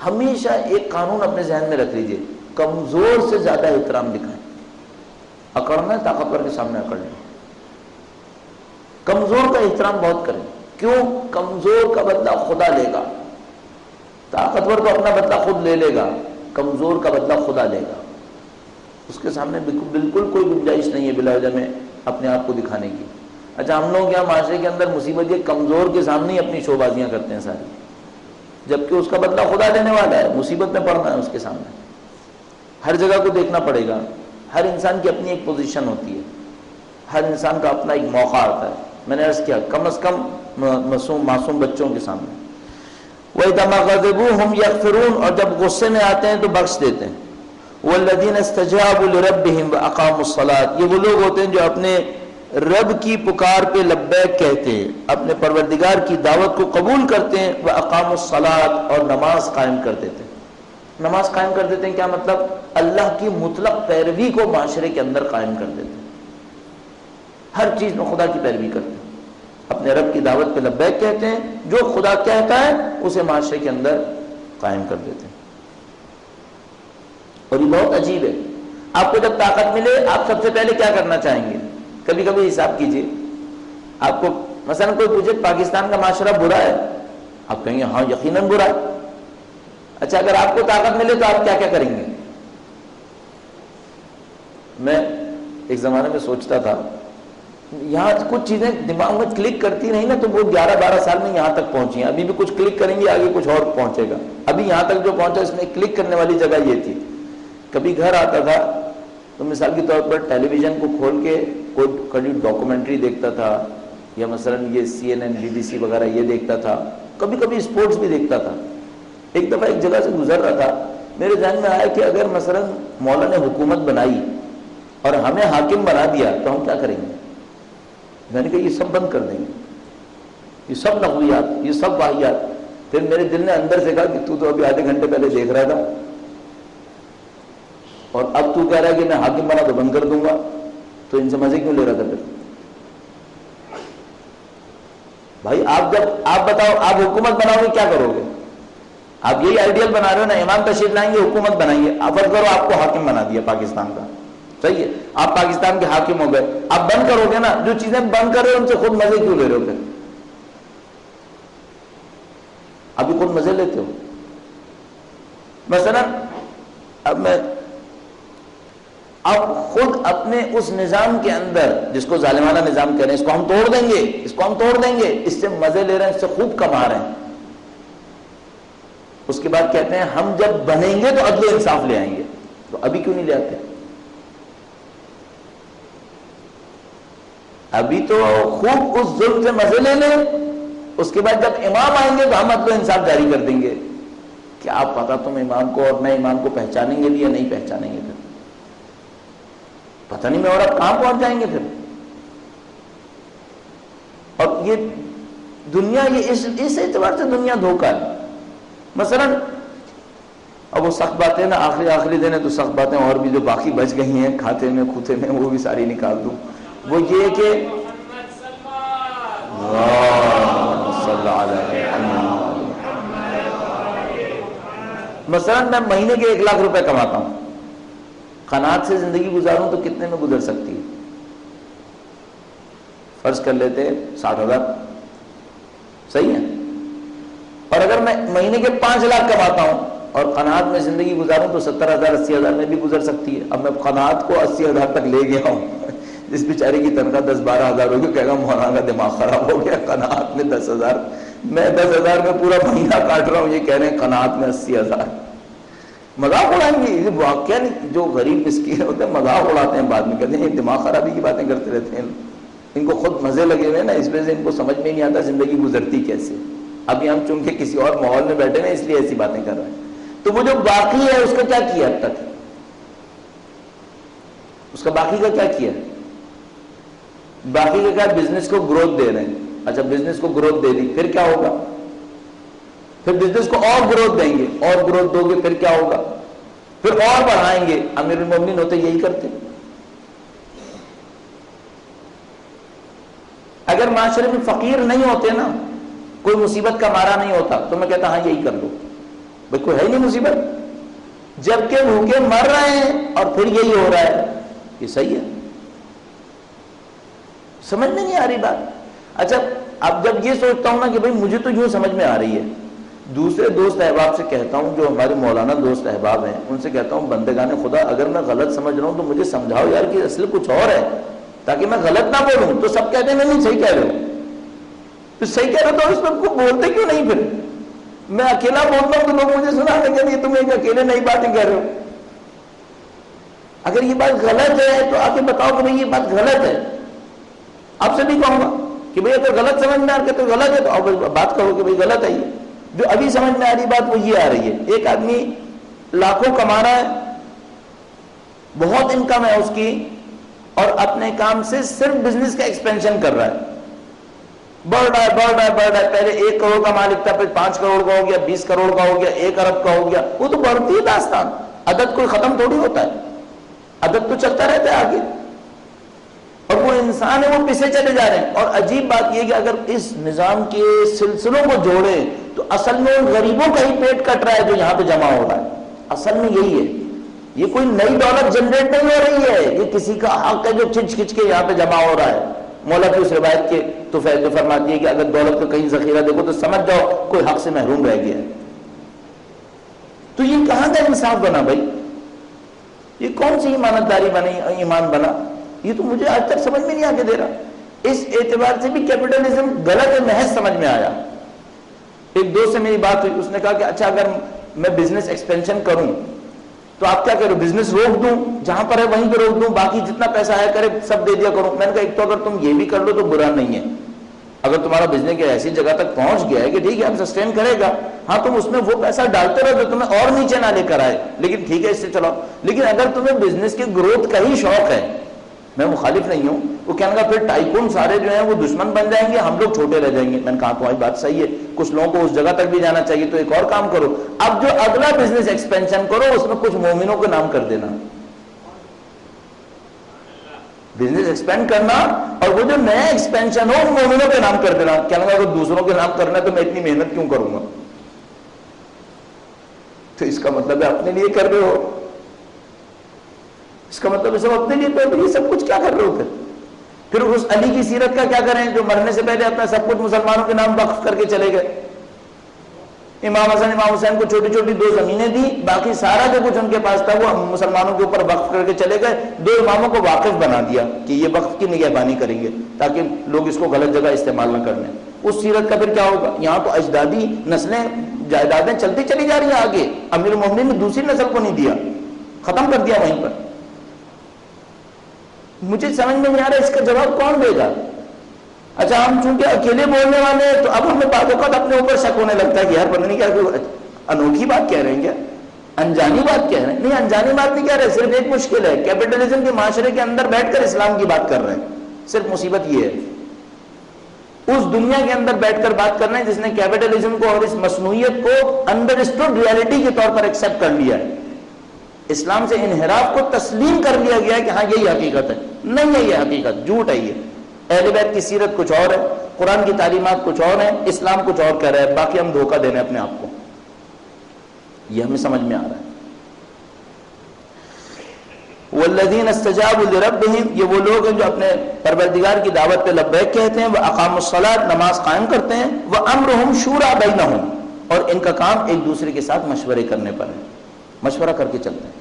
S1: ہمیشہ ایک قانون اپنے ذہن میں رکھ لیجئے، کمزور سے زیادہ احترام دکھائیں۔ اکڑنا ہے طاقتور کے سامنے اکڑ لیں، کمزور کا احترام بہت کریں۔ کیوں؟ کمزور کا بدلہ خدا لے گا۔ طاقتور تو اپنا بدلہ خود لے لے گا، کمزور کا بدلہ خدا لے گا۔ اس کے سامنے بالکل کوئی گنجائش نہیں ہے بلا وجہ میں اپنے آپ کو دکھانے کی۔ اچھا، ہم لوگ یہاں معاشرے کے اندر مصیبت یہ کمزور کے سامنے ہی اپنی شوبازیاں کرتے ہیں ساری، جبکہ اس کا بدلہ خدا لینے والا ہے۔ مصیبت میں پڑنا ہے اس کے سامنے، ہر جگہ کو دیکھنا پڑے گا۔ ہر انسان کی اپنی ایک پوزیشن ہوتی ہے، ہر انسان کا اپنا ایک موقع آتا ہے۔ میں نے عرض کیا کم از کم معصوم بچوں کے سامنے۔ وَإِذَا مَا غَضِبُوا هُمْ يَغْفِرُونَ، اور جب غصے میں آتے ہیں تو بخش دیتے ہیں۔ وَالَّذِينَ اسْتَجَابُوا لِرَبِّهِمْ وَأَقَامُوا الصَّلَاةَ، یہ وہ لوگ ہوتے ہیں جو اپنے رب کی پکار پہ لبیک کہتے ہیں، اپنے پروردگار کی دعوت کو قبول کرتے ہیں، وَأَقَامُوا الصَّلَاةَ، اور نماز قائم کر دیتے ہیں۔ نماز قائم کر دیتے ہیں کیا مطلب؟ اللہ کی مطلق پیروی کو معاشرے کے اندر قائم کر دیتے ہیں، ہر چیز میں خدا کی پیروی کرتے ہیں، اپنے رب کی دعوت پہ لبیک کہتے ہیں، جو خدا کہتا ہے اسے معاشرے کے اندر قائم کر دیتے ہیں۔ اور یہ بہت عجیب ہے، آپ کو جب طاقت ملے آپ سب سے پہلے کیا کرنا چاہیں گے؟ کبھی کبھی حساب کیجئے، آپ کو مثلا کوئی پوچھے پاکستان کا معاشرہ برا ہے، آپ کہیں گے ہاں یقیناً برا ہے۔ اچھا، اگر آپ کو طاقت ملے تو آپ کیا کیا کریں گے؟ میں ایک زمانے میں سوچتا تھا، یہاں کچھ چیزیں دماغ میں کلک کرتی رہی نا تو وہ 11-12 سال میں یہاں تک پہنچی ہیں، ابھی بھی کچھ کلک کریں گے، آگے کچھ اور پہنچے گا۔ ابھی یہاں تک جو پہنچا اس میں کلک کرنے والی جگہ یہ تھی، کبھی گھر آتا تھا تو مثال کے طور پر ٹیلی ویژن کو کھول کے کوئی ڈاکومنٹری دیکھتا تھا، یا مثلا یہ CNN BBC وغیرہ یہ دیکھتا تھا، کبھی کبھی اسپورٹس بھی دیکھتا تھا۔ ایک دفعہ ایک جگہ سے گزر رہا تھا، میرے ذہن میں آیا کہ اگر مثلا مولا نے حکومت بنائی اور ہمیں حاکم بنا دیا تو ہم کیا کریں گے؟ میں نے کہا یہ سب بند کر دیں گے، یہ سب لغویات، یہ سب واہیات۔ پھر میرے دل نے اندر سے کہا کہ تو ابھی آدھے گھنٹے پہلے دیکھ رہا تھا اور اب تو کہہ رہا ہے کہ میں حاکم بنا تو بند کر دوں گا، تو ان سے مزے کیوں لے رہا تھا پھر؟ بھائی آپ بتاؤ، آپ حکومت بناؤ گے کیا کرو گے؟ آپ یہی آئیڈیل بنا رہے ہو نا، امام تشریف لائیں گے حکومت بنائیے، فرض کرو آپ کو حاکم بنا دیا پاکستان کا، صحیح ہے، آپ پاکستان کے حاکم ہو گئے، آپ بند کرو گے نا، جو چیزیں بند کر رہے ہو ان سے خود مزے کیوں لے رہے ہو پھر؟ ابھی خود مزے لیتے ہو۔ مثلا اب خود اپنے اس نظام کے اندر جس کو ظالمانہ نظام کہہ رہے ہیں، اس کو ہم توڑ دیں گے، اس کو ہم توڑ دیں گے، اس سے مزے لے رہے ہیں، اس سے خوب کما رہے ہیں۔ اس کے بعد کہتے ہیں ہم جب بنیں گے تو عدل و انصاف لے آئیں گے، تو ابھی کیوں نہیں لے آتے؟ ابھی تو خوب اس ظلم سے مزے لے لیں، اس کے بعد جب امام آئیں گے تو ہم عدل و انصاف جاری کر دیں گے۔ کیا پتا تم امام کو اور نئے امام کو پہچانیں گے بھی یا نہیں پہچانیں گے؟ پھر پتہ نہیں میں اور آپ کہاں پہنچ جائیں گے پھر۔ اور یہ دنیا، یہ اس اعتبار سے دنیا دھوکہ ہے۔ مثلا اب وہ سخت باتیں نا، آخری دن ہے تو سخت باتیں اور بھی جو باقی بچ گئی ہیں کھاتے میں کھوتے میں وہ بھی ساری نکال دوں۔ وہ یہ کہ مثلا میں مہینے کے 1 لاکھ روپے کماتا ہوں، قناعت سے زندگی گزاروں تو کتنے میں گزر سکتی ہے؟ فرض کر لیتے 60,000، صحیح ہے۔ اور اگر میں مہینے کے 5 لاکھ کماتا ہوں اور قناعت میں زندگی گزاروں تو 70,000 80,000 میں بھی گزر سکتی ہے۔ اب میں قناعت کو 80,000 تک لے گیا ہوں، جس بیچارے کی تنخواہ 10-12 ہزار ہوگی کہے گا مولانا کا دماغ خراب ہو گیا، قناعت میں 10,000، میں 10,000 میں پورا مہینہ کاٹ رہا ہوں، یہ کہہ رہے ہیں قناعت میں 80,000۔ مذاق اڑائیں گے، یہ واقعہ نہیں، جو غریب مسکین ہوتے ہیں مذاق اڑاتے ہیں، بعد میں کہتے ہیں یہ دماغ خرابی کی باتیں کرتے رہتے ہیں، ان کو خود مزے لگے ہوئے نا، اس وجہ سے ان کو سمجھ میں نہیں آتا زندگی گزرتی کیسے۔ ابھی ہم چونکہ کسی اور ماحول میں بیٹھے ہیں اس لیے ایسی باتیں کر رہے ہیں۔ تو وہ جو باقی ہے اس کا کیا کیا اب تک؟ اس کا باقی کا کیا کیا؟ باقی کا کیا؟ بزنس کو گروتھ دے رہے ہیں. اچھا بزنس کو گروتھ دے دی پھر کیا ہوگا؟ پھر بزنس کو اور گروتھ دیں گے، اور گروتھ دو گے پھر کیا ہوگا؟ پھر اور بڑھائیں گے. امیر المومنین ہوتے یہی کرتے. اگر معاشرے میں فقیر نہیں ہوتے نا، کوئی مصیبت کا مارا نہیں ہوتا، تو میں کہتا ہاں یہی کر لو. بھائی کوئی ہے نہیں مصیبت، جبکہ بھوکے مر رہے ہیں اور پھر یہی ہو رہا ہے. یہ صحیح ہے؟ سمجھ میں نہیں آ رہی بات. اچھا اب جب یہ سوچتا ہوں نا کہ بھائی مجھے تو یوں سمجھ میں آ رہی ہے، دوسرے دوست احباب سے کہتا ہوں جو ہمارے مولانا دوست احباب ہیں، ان سے کہتا ہوں بندگان خدا اگر میں غلط سمجھ رہا ہوں تو مجھے سمجھاؤ یار کہ اصل کچھ اور ہے، تاکہ میں غلط نہ بولوں. تو سب کہتے ہیں نہیں صحیح کہہ رہے ہو. تو صحیح کہہ رہے ہو تو اس پر کو بولتے کیوں نہیں؟ پھر میں اکیلا بولتا ہوں تو لوگ مجھے سنا کہ یہ تم ایک اکیلے نئی باتیں کہہ رہے ہو. اگر یہ بات غلط ہے تو آ کے بتاؤ کہ بھائی یہ بات غلط ہے. آپ سے بھی کہوں گا کہ بھائی اگر غلط سمجھ میں آ کے تو غلط ہے، تو آپ بات کرو کہ بھائی غلط ہے. یہ جو ابھی سمجھ میں آ رہی بات وہ یہ آ رہی ہے، ایک آدمی لاکھوں کما رہا ہے، بہت انکم ہے اس کی، اور اپنے کام سے صرف بزنس کا ایکسپینشن کر رہا ہے، بڑھ رہا ہے بڑھ رہا ہے بڑھ رہا ہے. پہلے 1 کروڑ کا مالک تھا، پھر 5 کروڑ کا ہو گیا، 20 کروڑ کا ہو گیا، 1 ارب کا ہو گیا. وہ تو بڑھتی ہے داستان، عدد کوئی ختم تھوڑی ہوتا ہے، عدد تو چلتا رہتا ہے آگے. اور وہ انسان ہے وہ پیچھے چلے جا رہے ہیں. اور عجیب بات یہ کہ اگر اس نظام کے سلسلوں کو جوڑیں تو اصل میں ان غریبوں کا ہی پیٹ کٹ رہا ہے جو یہاں پہ جمع ہو رہا ہے. اصل میں یہی ہے، یہ کوئی نئی دولت جنریٹ نہیں ہو رہی ہے، یہ کسی کا حق ہے جو کھچ کھچ کے یہاں پہ جمع ہو رہا ہے. مولا کی اس روایت کے تو فیض فرماتی ہے کہ اگر دولت کا کہیں ذخیرہ دیکھو تو سمجھ جاؤ کوئی حق سے محروم رہ گیا ہے. تو یہ کہاں کا انصاف بنا بھائی؟ یہ کون سی ایمانداری بنی، ایمان بنا؟ یہ تو مجھے آج تک سمجھ میں نہیں آ کے دے رہا. اس اعتبار سے بھی کیپٹلزم غلط ہے محض سمجھ میں آیا. ایک دوست سے میری بات ہوئی، اس نے کہا کہ اچھا اگر میں بزنس ایکسپینشن کروں تو آپ کیا کرو؟ بزنس روک دوں، جہاں پر ہے وہیں پہ روک دوں، باقی جتنا پیسہ آیا کرے سب دے دیا کروں. میں نے کہا ایک تو اگر تم یہ بھی کر لو تو برا نہیں ہے، اگر تمہارا بزنس ایسی جگہ تک پہنچ گیا ہے کہ ٹھیک ہے اب سسٹین کرے گا، ہاں تم اس میں وہ پیسہ ڈالتے رہو جو تمہیں اور نیچے نہ لے کر آئے، لیکن ٹھیک ہے اس سے چلاؤ. لیکن اگر تمہیں بزنس کے گروتھ کا ہی شوق ہے، میں مخالف نہیں ہوں، وہ کہنے کا پھر ٹائکون سارے جو ہیں وہ دشمن بن جائیں گے، ہم لوگ چھوٹے رہ جائیں گے. میں نے کہا تمہاری بات صحیح ہے، کچھ لوگوں کو اس جگہ تک بھی جانا چاہیے، تو ایک اور کام کرو، اب جو اگلا بزنس ایکسپینشن کرو اس میں کچھ مومنوں کے نام کر دینا. بزنس ایکسپینڈ کرنا اور وہ جو نیا ایکسپینشن ہو مومنوں کے نام کر دینا. کہنے لگا اگر دوسروں کے نام کرنا ہے تو میں اتنی محنت کیوں کروں گا؟ تو اس کا مطلب ہے اپنے لیے کر رہے ہو، اس کا مطلب ہے سب اپنے لیے کر رہے ہو. یہ سب کچھ کیا کر رہے ہو؟ پھر اس علی کی سیرت کا کیا کریں جو مرنے سے پہلے اپنا سب کچھ مسلمانوں کے نام وقف کر کے چلے گئے. امام حسن امام حسین کو چھوٹی چھوٹی 2 زمینیں دی، باقی سارا جو کچھ ان کے پاس تھا وہ مسلمانوں کے اوپر وقف کر کے چلے گئے. 2 اماموں کو واقف بنا دیا کہ یہ وقف کی نگہبانی کریں گے تاکہ لوگ اس کو غلط جگہ استعمال نہ کرنے. اس سیرت کا پھر کیا ہوگا؟ یہاں تو اجدادی نسلیں جائیدادیں چلتی چلی جا رہی ہیں آگے. امیر المومنین نے دوسری نسل کو نہیں دیا، ختم کر دیا وہیں پر. مجھے سمجھ میں نہیں آ رہا اس کا جواب کون دے گا؟ اچھا ہم چونکہ اکیلے بولنے والے ہیں تو اب ہمیں بعض اوقات اپنے اوپر شک ہونے لگتا ہے کہ یار پتہ نہیں کیا کوئی انوکھی بات کہہ رہے ہیں، کیا انجانی بات کہہ رہے ہیں. نہیں انجانی بات نہیں کہہ رہے، صرف ایک مشکل ہے کیپٹلزم کے معاشرے کے اندر بیٹھ کر اسلام کی بات کر رہے ہیں. صرف مصیبت یہ ہے اس دنیا کے اندر بیٹھ کر بات کر رہے ہیں جس نے کیپٹلزم کو اور اس مصنوعیت کو انڈرسٹوڈ ریئلٹی کے طور پر ایکسیپٹ کر لیا ہے. اسلام سے انحراف کو تسلیم کر لیا گیا ہے کہ ہاں یہی حقیقت ہے. نہیں ہے یہ حقیقت، جھوٹ ہے. یہ اہل بیت کی سیرت کچھ اور ہے، قرآن کی تعلیمات کچھ اور ہیں، اسلام کچھ اور کہہ رہا ہے، باقی ہم دھوکہ دے رہے ہیں اپنے آپ کو. یہ ہمیں سمجھ میں آ رہا ہے. والذین استجابوا لربہم، یہ وہ لوگ ہیں جو اپنے پروردگار کی دعوت پہ لبیک کہتے ہیں. واقاموا الصلاۃ، نماز قائم کرتے ہیں. وامرہم شورى بینہم، اور ان کا کام ایک دوسرے کے ساتھ مشورے کرنے پر ہے، مشورہ کر کے چلتے ہیں.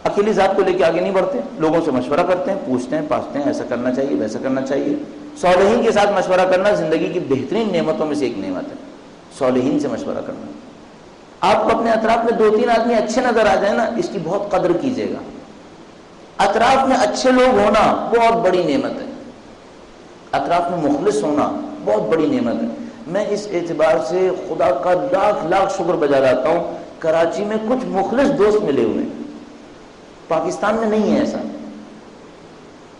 S1: اکیلی ذات کو لے کے آگے نہیں بڑھتے، لوگوں سے مشورہ کرتے ہیں، پوچھتے ہیں پاچھتے ہیں ایسا کرنا چاہیے ویسا کرنا چاہیے. صالحین کے ساتھ مشورہ کرنا زندگی کی بہترین نعمتوں میں سے ایک نعمت ہے، صالحین سے مشورہ کرنا. آپ کو اپنے اطراف میں 2-3 آدمی اچھے نظر آ جائیں نا، اس کی بہت قدر کیجیے گا. اطراف میں اچھے لوگ ہونا بہت بڑی نعمت ہے، اطراف میں مخلص ہونا بہت بڑی نعمت ہے. میں اس اعتبار سے خدا کا لاکھ شکر بجا لاتا ہوں، کراچی میں کچھ مخلص دوست ملے ہوئے ہیں، پاکستان میں نہیں ہے ایسا.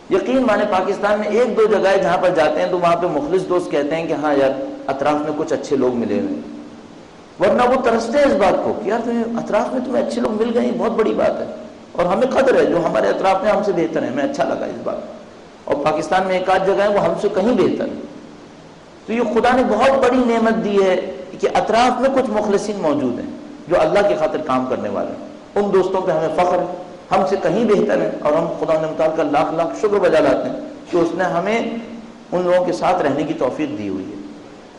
S1: یقین مانے پاکستان میں ایک دو جگہ ہے جہاں پر جاتے ہیں تو وہاں پہ مخلص دوست کہتے ہیں کہ ہاں یار اطراف میں کچھ اچھے لوگ ملے ہوئے ہیں، ورنہ وہ ترستے ہیں اس بات کو کہ یار تمہیں اطراف میں تمہیں اچھے لوگ مل گئے، بہت بڑی بات ہے، اور ہمیں قدر ہے جو ہمارے اطراف میں ہم سے بہتر ہیں، ہمیں اچھا لگا اس بات، اور پاکستان میں ایک آدھ جگہ ہے وہ ہم سے کہیں بہتر ہے۔ تو یہ خدا نے بہت بڑی نعمت دی ہے کہ اطراف میں کچھ مخلصین موجود ہیں جو اللہ کی خاطر کام کرنے والے ہیں، ان دوستوں پہ ہمیں فخر ہے، ہم سے کہیں بہتر ہیں، اور ہم خدا نے متعال کا لاکھ لاکھ شکر بجا لاتے ہیں کہ اس نے ہمیں ان لوگوں کے ساتھ رہنے کی توفیق دی ہوئی ہے۔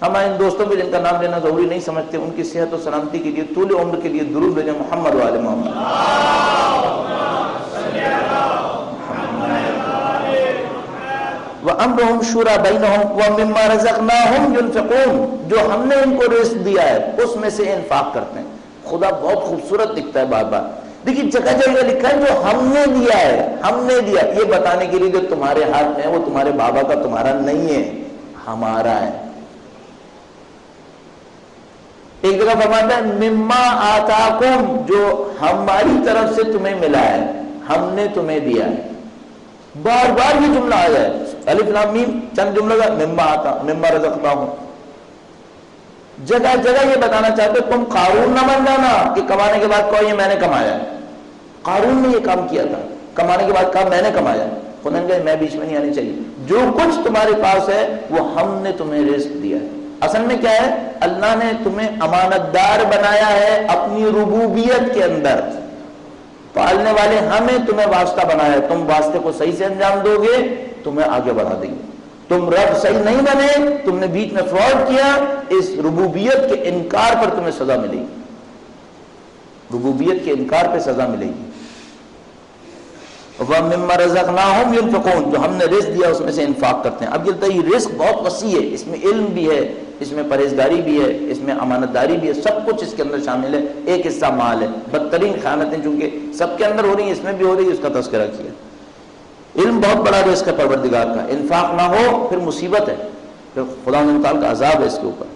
S1: ہم ان دوستوں پہ جن کا نام لینا ضروری نہیں سمجھتے، ان کی صحت و سلامتی کے لیے طول عمر کے لیے درود بھیجیں محمد و آل محمد۔ وَأَمْرُهُمْ شُورَىٰ بَيْنَهُمْ وَمِمَّا رَزَقْنَاهُمْ يُنْفِقُونَ، جو ہم نے ان کو رزق دیا ہے اس میں سے انفاق کرتے ہیں۔ خدا بہت خوبصورت دکھتا ہے بار بار، دیکھیے جگہ جگہ لکھا ہے جو ہم نے دیا ہے، ہم نے دیا، یہ بتانے کے لیے جو تمہارے ہاتھ میں ہے وہ تمہارے بابا کا تمہارا نہیں ہے، ہمارا ہے۔ ایک جگہ فرماتا ہے مما آتاکم، جو ہماری طرف سے تمہیں ملا ہے، ہم نے تمہیں دیا ہے۔ بار بار یہ جملہ آیا ہے، الف لام میم چند جملہ کا، مما آتا مما رزقناہم، جگہ جگہ یہ بتانا چاہتے تم قارون نہ بن جانا کہ کمانے کے بعد کہو یہ میں نے کمایا ہے۔ قارون نے یہ کام کیا تھا، کمانے کے بعد کہا میں نے کمایا، خدا نے کہا میں بیچ میں نہیں آنی چاہیے، جو کچھ تمہارے پاس ہے وہ ہم نے تمہیں رزق دیا ہے۔ اصل میں کیا ہے، اللہ نے تمہیں امانت دار بنایا ہے اپنی ربوبیت کے اندر، پالنے والے ہمیں تمہیں واسطہ بنایا ہے، تم واسطے کو صحیح سے انجام دو گے تمہیں آگے بڑھا دیں گے، تم رب صحیح نہیں بنے، تم نے بیچ میں فراڈ کیا، اس ربوبیت کے انکار پر تمہیں سزا ملے گی، ربوبیت کے انکار پہ سزا ملے گی۔ وَمِمَّا رَزَقْنَاهُمْ يُنْفِقُونَ، جو ہم نے رزق دیا اس میں سے انفاق کرتے ہیں۔ اب یہ رزق بہت وسیع ہے، اس میں علم بھی ہے، اس میں پرہیزگاری بھی ہے، اس میں امانت داری بھی ہے، سب کچھ اس کے اندر شامل ہے۔ ایک حصہ مال ہے، بدترین خیانتیں چونکہ سب کے اندر ہو رہی ہیں اس میں بھی ہو رہی ہے، اس کا تذکرہ کیا۔ علم بہت بڑا رزق ہے پروردگار کا، انفاق نہ ہو پھر مصیبت ہے، پھر خدا تعالیٰ کا عذاب ہے اس کے اوپر۔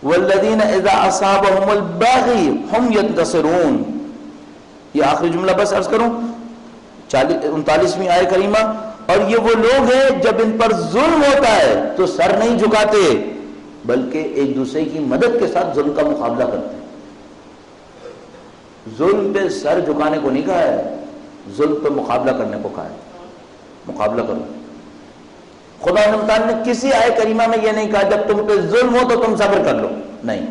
S1: وَالَّذِينَ إِذَا أَصَابَهُمُ الْبَغْيُ هُمْ يَنتَصِرُونَ، یہ آخری جملہ بس عرض کروں، 39ویں آیہ کریمہ، اور یہ وہ لوگ ہیں جب ان پر ظلم ہوتا ہے تو سر نہیں جھکاتے بلکہ ایک دوسرے کی مدد کے ساتھ ظلم کا مقابلہ کرتے ہیں۔ ظلم پہ سر جھکانے کو نہیں کہا ہے، ظلم پہ مقابلہ کرنے کو کہا ہے، مقابلہ کرو۔ خدا تعالیٰ نے کسی آیہ کریمہ میں یہ نہیں کہا جب تم پہ ظلم ہو تو تم صبر کر لو، نہیں،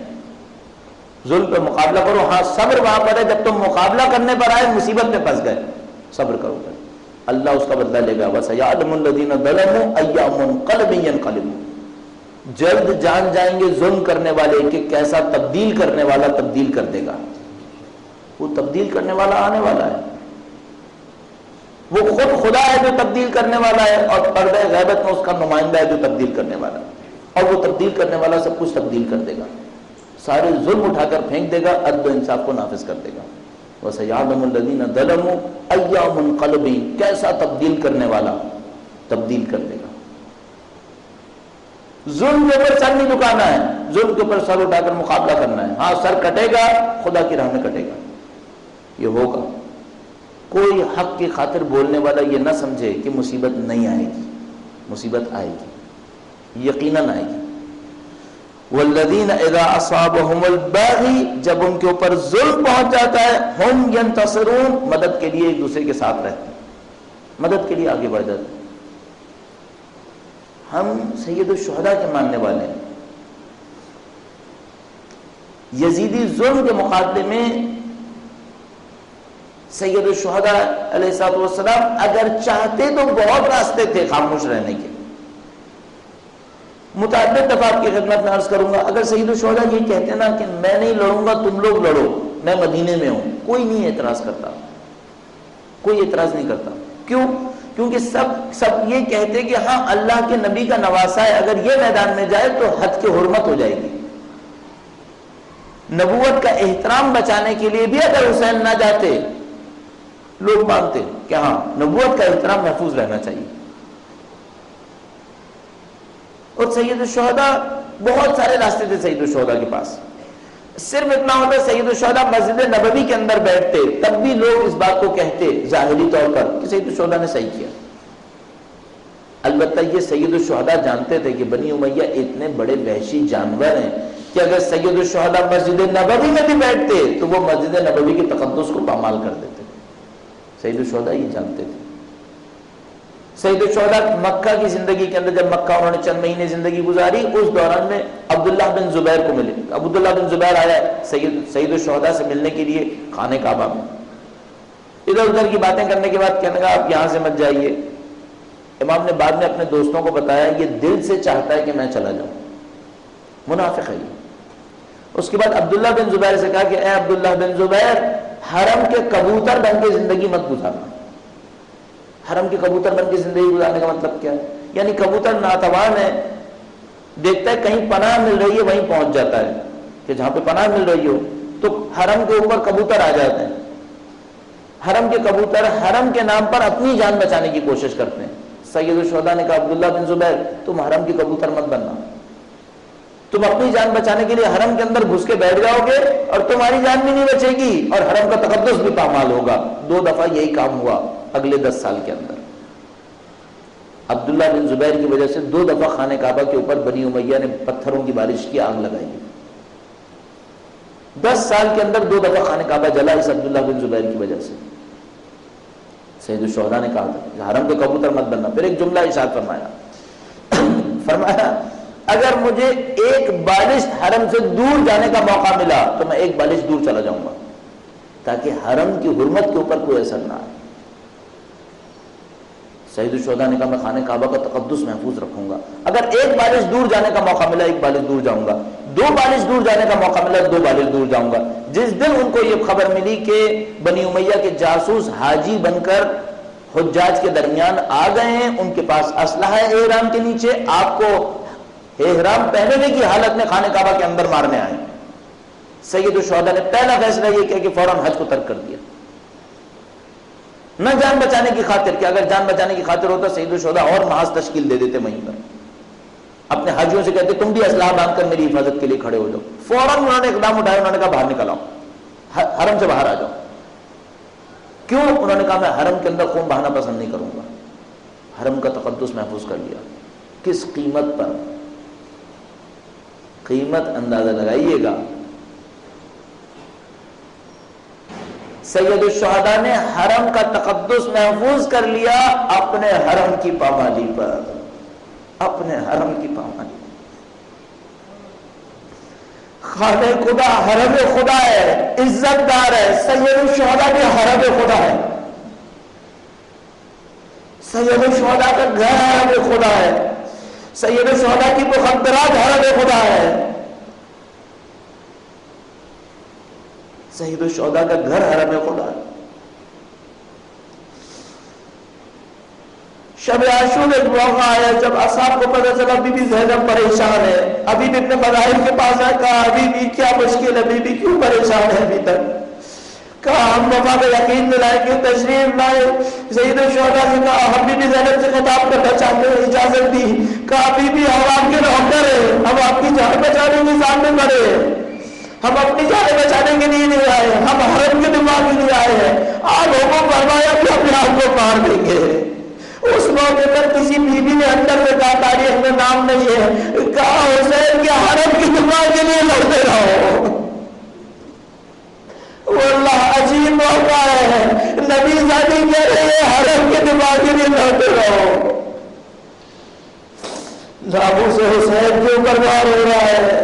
S1: ظلم پہ مقابلہ کرو۔ ہاں صبر وہاں پر ہے جب تم مقابلہ کرنے پر آئے مصیبت میں پھنس گئے، صبر کرو گے، اللہ اس کا بدلہ لے گا۔ وَسَيَعْلَمُ الَّذِينَ ظَلَمُوا أَيَّ مُنقَلَبٍ يَنقَلِبُونَ، جلد جان جائیں گے ظلم کرنے والے کہ کیسا تبدیل کرنے والا تبدیل کر دے گا۔ وہ تبدیل کرنے والا آنے والا ہے، وہ خود خدا ہے جو تبدیل کرنے والا ہے، اور پردہ غیبت میں اس کا نمائندہ ہے جو تبدیل کرنے والا ہے، اور وہ تبدیل کرنے والا سب کچھ تبدیل کر دے گا، سارے ظلم اٹھا کر پھینک دے گا، عدل و انصاف کو نافذ کر دے گا۔ وَسَيَعْلَمُ الَّذِينَ ظَلَمُوا أَيَّ مُنقَلِبٍ، کیسا تبدیل کرنے والا تبدیل کر دے گا۔ ظلم کے اوپر سر نہیں جھکانا ہے، ظلم کے اوپر سر اٹھا کر مقابلہ کرنا ہے۔ ہاں سر کٹے گا، خدا کی راہ میں کٹے گا، یہ ہوگا۔ کوئی حق کی خاطر بولنے والا یہ نہ سمجھے کہ مصیبت نہیں آئے گی، مصیبت آئے گی، یقیناً آئے گی۔ والذین اذا اصابهم البغی، جب ان کے اوپر ظلم پہنچ جاتا ہے، ہم ینتصرون، مدد کے لیے ایک دوسرے کے ساتھ رہتے ہیں، مدد کے لیے آگے بڑھ جاتے ہیں۔ ہم سید الشہداء کے ماننے والے ہیں۔ یزیدی ظلم کے مقابلے میں سید الشہداء علیہ السلام اگر چاہتے تو بہت راستے تھے خاموش رہنے کے۔ متعدد دفعہ آپ کی خدمت میں عرض کروں گا، اگر سید الشہداء یہ کہتے نا کہ میں نہیں لڑوں گا تم لوگ لڑو، میں مدینے میں ہوں، کوئی نہیں اعتراض کرتا، کوئی اعتراض نہیں کرتا۔ کیوں؟ کیونکہ سب یہ کہتے کہ ہاں اللہ کے نبی کا نواسا ہے، اگر یہ میدان میں جائے تو حد کی حرمت ہو جائے گی۔ نبوت کا احترام بچانے کے لیے بھی اگر حسین نہ جاتے، لوگ مانتے کہ ہاں نبوت کا احترام محفوظ رہنا چاہیے۔ اور سید الشہداء بہت سارے راستے تھے سید الشہداء کے پاس، صرف اتنا ہوتا سید الشہداء مسجد نبوی کے اندر بیٹھتے تب بھی لوگ اس بات کو کہتے ظاہری طور پر کہ سید الشہداء نے صحیح کیا، البتہ یہ سید الشہداء جانتے تھے کہ بنی امیہ اتنے بڑے وحشی جانور ہیں کہ اگر سید الشہداء مسجد نبوی میں بھی بیٹھتے تو وہ مسجد نبوی کے تقدس کو پامال کر دیتے. سید الشہداء یہ جانتے تھے. سید الشہداء مکہ کی زندگی کے اندر، جب مکہ انہوں نے چند مہینے زندگی گزاری، اس دوران میں عبداللہ بن زبیر کو ملے. عبداللہ بن زبیر آیا سید الشہداء سے ملنے کے لیے خانہ کعبہ میں. ادھر ادھر کی باتیں کرنے کے بعد کہنے لگا آپ یہاں سے مت جائیے. امام نے بعد میں اپنے دوستوں کو بتایا یہ دل سے چاہتا ہے کہ میں چلا جاؤں، منافق ہے یہ. اس کے بعد عبداللہ بن زبیر سے کہا کہ اے عبداللہ بن زبیر، حرم کے کبوتر بن کے زندگی مت گزارنا. حرم کے کبوتر بن کے زندگی گزارنے کا مطلب کیا ہے؟ یعنی کبوتر ناتوان ہے، دیکھتا ہے کہیں پناہ مل رہی ہے وہیں پہنچ جاتا ہے کہ جہاں پہ پناہ مل رہی ہو. تو حرم کے اوپر کبوتر آ جاتے ہیں. حرم کے کبوتر حرم کے نام پر اپنی جان بچانے کی کوشش کرتے ہیں. سید الشہداء نے کہا عبداللہ بن زبیر تم حرم کے کبوتر مت بننا، تم اپنی جان بچانے کے لیے حرم کے اندر گھس کے بیٹھ جاؤ گے اور تمہاری جان بھی نہیں بچے گی اور حرم کا تقدس بھی پامال ہوگا. 2 دفعہ یہی کام ہوا اگلے 10 سال کے اندر. عبداللہ بن زبیر کی وجہ سے 2 دفعہ خانہ کعبہ کے اوپر بنی امیہ نے پتھروں کی بارش کی آگ لگائی. 10 سال کے اندر 2 دفعہ خانہ کعبہ جلا اس عبداللہ بن زبیر کی وجہ سے. سید الشہداء نے کہا تھا کہ حرم کے کبوتر مت بننا. پھر ایک جملہ ارشاد فرمایا اگر مجھے ایک بالش حرم سے دور جانے کا موقع ملا تو میں ایک بالش دور چلا جاؤں گا تاکہ حرم کی حرمت کے اوپر کوئی اثر نہ آئے. سید الشہداء نے کہا میں خانہ کعبہ کا تقدس محفوظ رکھوں گا. اگر ایک بالش دور جانے کا موقع ملا 1 بالش دور جاؤں گا، 2 بالش دور جانے کا موقع ملا 2 بالش دور جاؤں گا. جس دن ان کو یہ خبر ملی کہ بنی امیہ کے جاسوس حاجی بن کر حجاج کے درمیان آ گئے ہیں، ان کے پاس اسلحہ ہے احرام کے نیچے، آپ کو احرام پہننے کی حالت میں خانہ کعبہ کے اندر مارنے آئے، سید الشہداء نے پہلا فیصلہ یہ کیا کہ فوراً حج کو ترک کر دیا. نہ جان بچانے کی خاطر، کہ اگر جان بچانے کی خاطر ہوتا سید الشہداء اور محاذ تشکیل دے دیتے وہیں پر. اپنے حاجیوں سے کہتے تم بھی اسلحہ باندھ کر میری حفاظت کے لیے کھڑے ہو جاؤ. فوراً انہوں نے اقدام اٹھایا، انہوں نے کہا باہر نکل آؤ، حرم سے باہر آ جاؤ. کیوں؟ انہوں نے کہا میں حرم کے اندر خون بہانا پسند نہیں کروں گا. حرم کا تقدس محفوظ کر لیا. کس قیمت پر؟ قیمت اندازہ لگائیے گا. سید الشہداء نے حرم کا تقدس محفوظ کر لیا اپنے حرم کی پامالی پر، اپنے حرم کی پامالی. خانہ خدا حرم خدا ہے، عزت دار ہے. سید الشہداء کے حرم خدا ہے. سید الشہداء کا گھر حرم خدا ہے. سید الشہداء کی مخدرات حرم خدا ہے. سید الشہداء کا گھر حرم خدا ہے. شب عاشور ایک موقع آیا جب اصحاب کو پتہ چلا بی بی زینب پریشان ہے. ابھی بھی اپنے مظاہر کے پاس آیا، کہا ابھی بھی کیا مشکل ہے، بی بی کیوں پریشان ہے ابھی تک؟ کہا ہم وفا کا یقین دلائیں کہ تشریف لائے. سید الشہداء سے کہا ہم بی بی زینب سے خطاب کرنا چاہتے ہیں، اجازت دی. کہا بی بی ہم آپ کے نوکر ہیں، ہم آپ کی جان بچانے کے سامنے بڑے ہیں، ہم اپنی جانیں بچانے کے لیے نہیں آئے، ہم حرم کے دماغ کے لیے آئے ہیں. آپ حکم فرمایا کہ اپنے آپ کو مار دیں گے. اس موقع پر کسی بیوی نے اندر سے کہا تاریخ میں نام نہیں ہے، کہا حسین کے حرم کی دماغ کے لیے لڑتے رہو. واللہ عجیب موقع ہے، نبی زادی کہہ رہے ہیں حرم کے دماغ کے لیے لڑتے رہو. ناموس سے حسین کے اوپر وار ہو رہا ہے.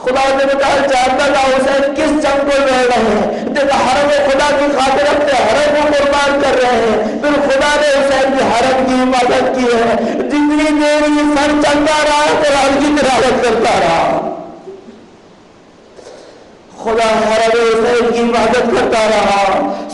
S1: خدا نے بتایا جانتا تھا حسین کس جنگ کو لڑ رہے ہیں. دیکھا حرم خدا کی خاطر اپنے حرم کو قربان کر رہے ہیں. پھر خدا نے حسین کی حرم کی حفاظت کی ہے. جتنی دیر یہ سر چلتا رہا قرآن کی تلاوت کرتا رہا. خدا حرم حسین کی حفاظت کرتا رہا.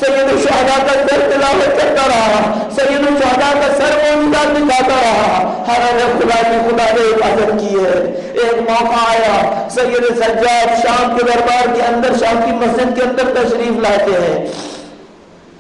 S1: سید الشہداء کا سر تلاوت کرتا رہا. سید الشہداء کا سر موجودہ دکھاتا رہا. حرم خدا کی خدا نے حفاظت کی ہے. ایک موقع آیا سید سجاد شام کے دربار کے اندر، شام کی مسجد کے اندر تشریف لاتے ہیں،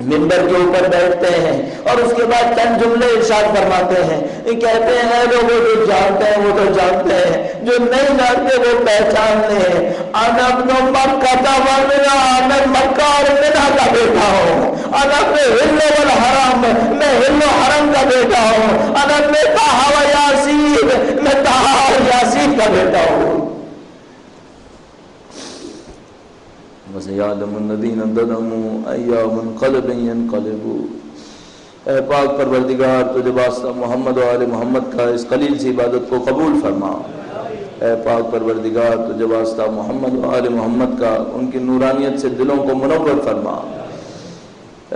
S1: منبر کے اوپر بیٹھتے ہیں اور اس کے بعد چند جملے ارشاد فرماتے ہیں. یہ کہتے ہیں اے لوگوں جو جانتے ہیں وہ تو جانتے ہیں، جو نہیں جانتے وہ پہچان لیں. انا ابن مکہ انا مکہ اور مدینہ کا بیٹا ہوں. انا ابن ہل والحرم، میں ہل و حرم کا بیٹا ہوں. انا ابن يعلم الذين ظلموا أي منقلب ينقلبون۔ اے پاک پروردگار تجھے واسطہ محمد و آل محمد کا اس قلیل سی عبادت کو قبول فرما۔ اے پاک پروردگار تجھے واسطہ محمد و آل محمد کا ان کی نورانیت سے دلوں کو منور فرما۔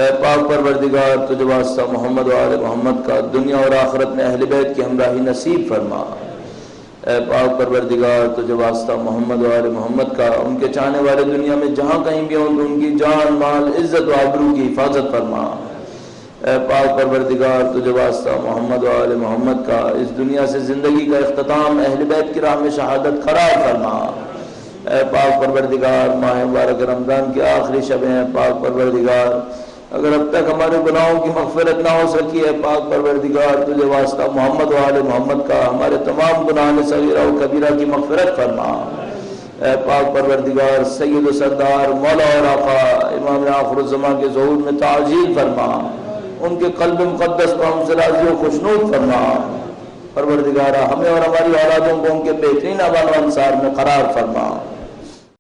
S1: اے پاک پروردگار تجھے واسطہ محمد و آل محمد کا دنیا اور آخرت میں اہل بیت کی ہمراہی نصیب فرما۔ اے پاک پروردگار تجھے واسطہ محمد و آل محمد کا ان کے چاہنے والے دنیا میں جہاں کہیں بھی ہوں ان کی جان مال عزت و آبرو کی حفاظت فرما۔ اے پاک پروردگار تجھے واسطہ محمد و آل محمد کا اس دنیا سے زندگی کا اختتام اہل بیت کی راہ میں شہادت قرار فرما۔ اے پاک پروردگار ماہ مبارک رمضان کی آخری شب ہیں، پاک پروردگار اگر اب تک ہمارے گناہوں کی مغفرت نہ ہو سکی ہے، پاک پروردگار تجھے واسطہ محمد و آل محمد کا ہمارے تمام گناہوں صغیرہ و کبیرہ کی مغفرت فرما۔ اے پاک پروردگار سید و سردار مولا اور آقا امام آخر الزمان کے ظہور میں تعجیل فرما، ان کے قلب مقدس پر ہم سے راضی و خوشنود فرما۔ پروردگارہ ہمیں اور ہماری اولادوں کو ان کے بہترین آبان و انصار میں قرار فرما۔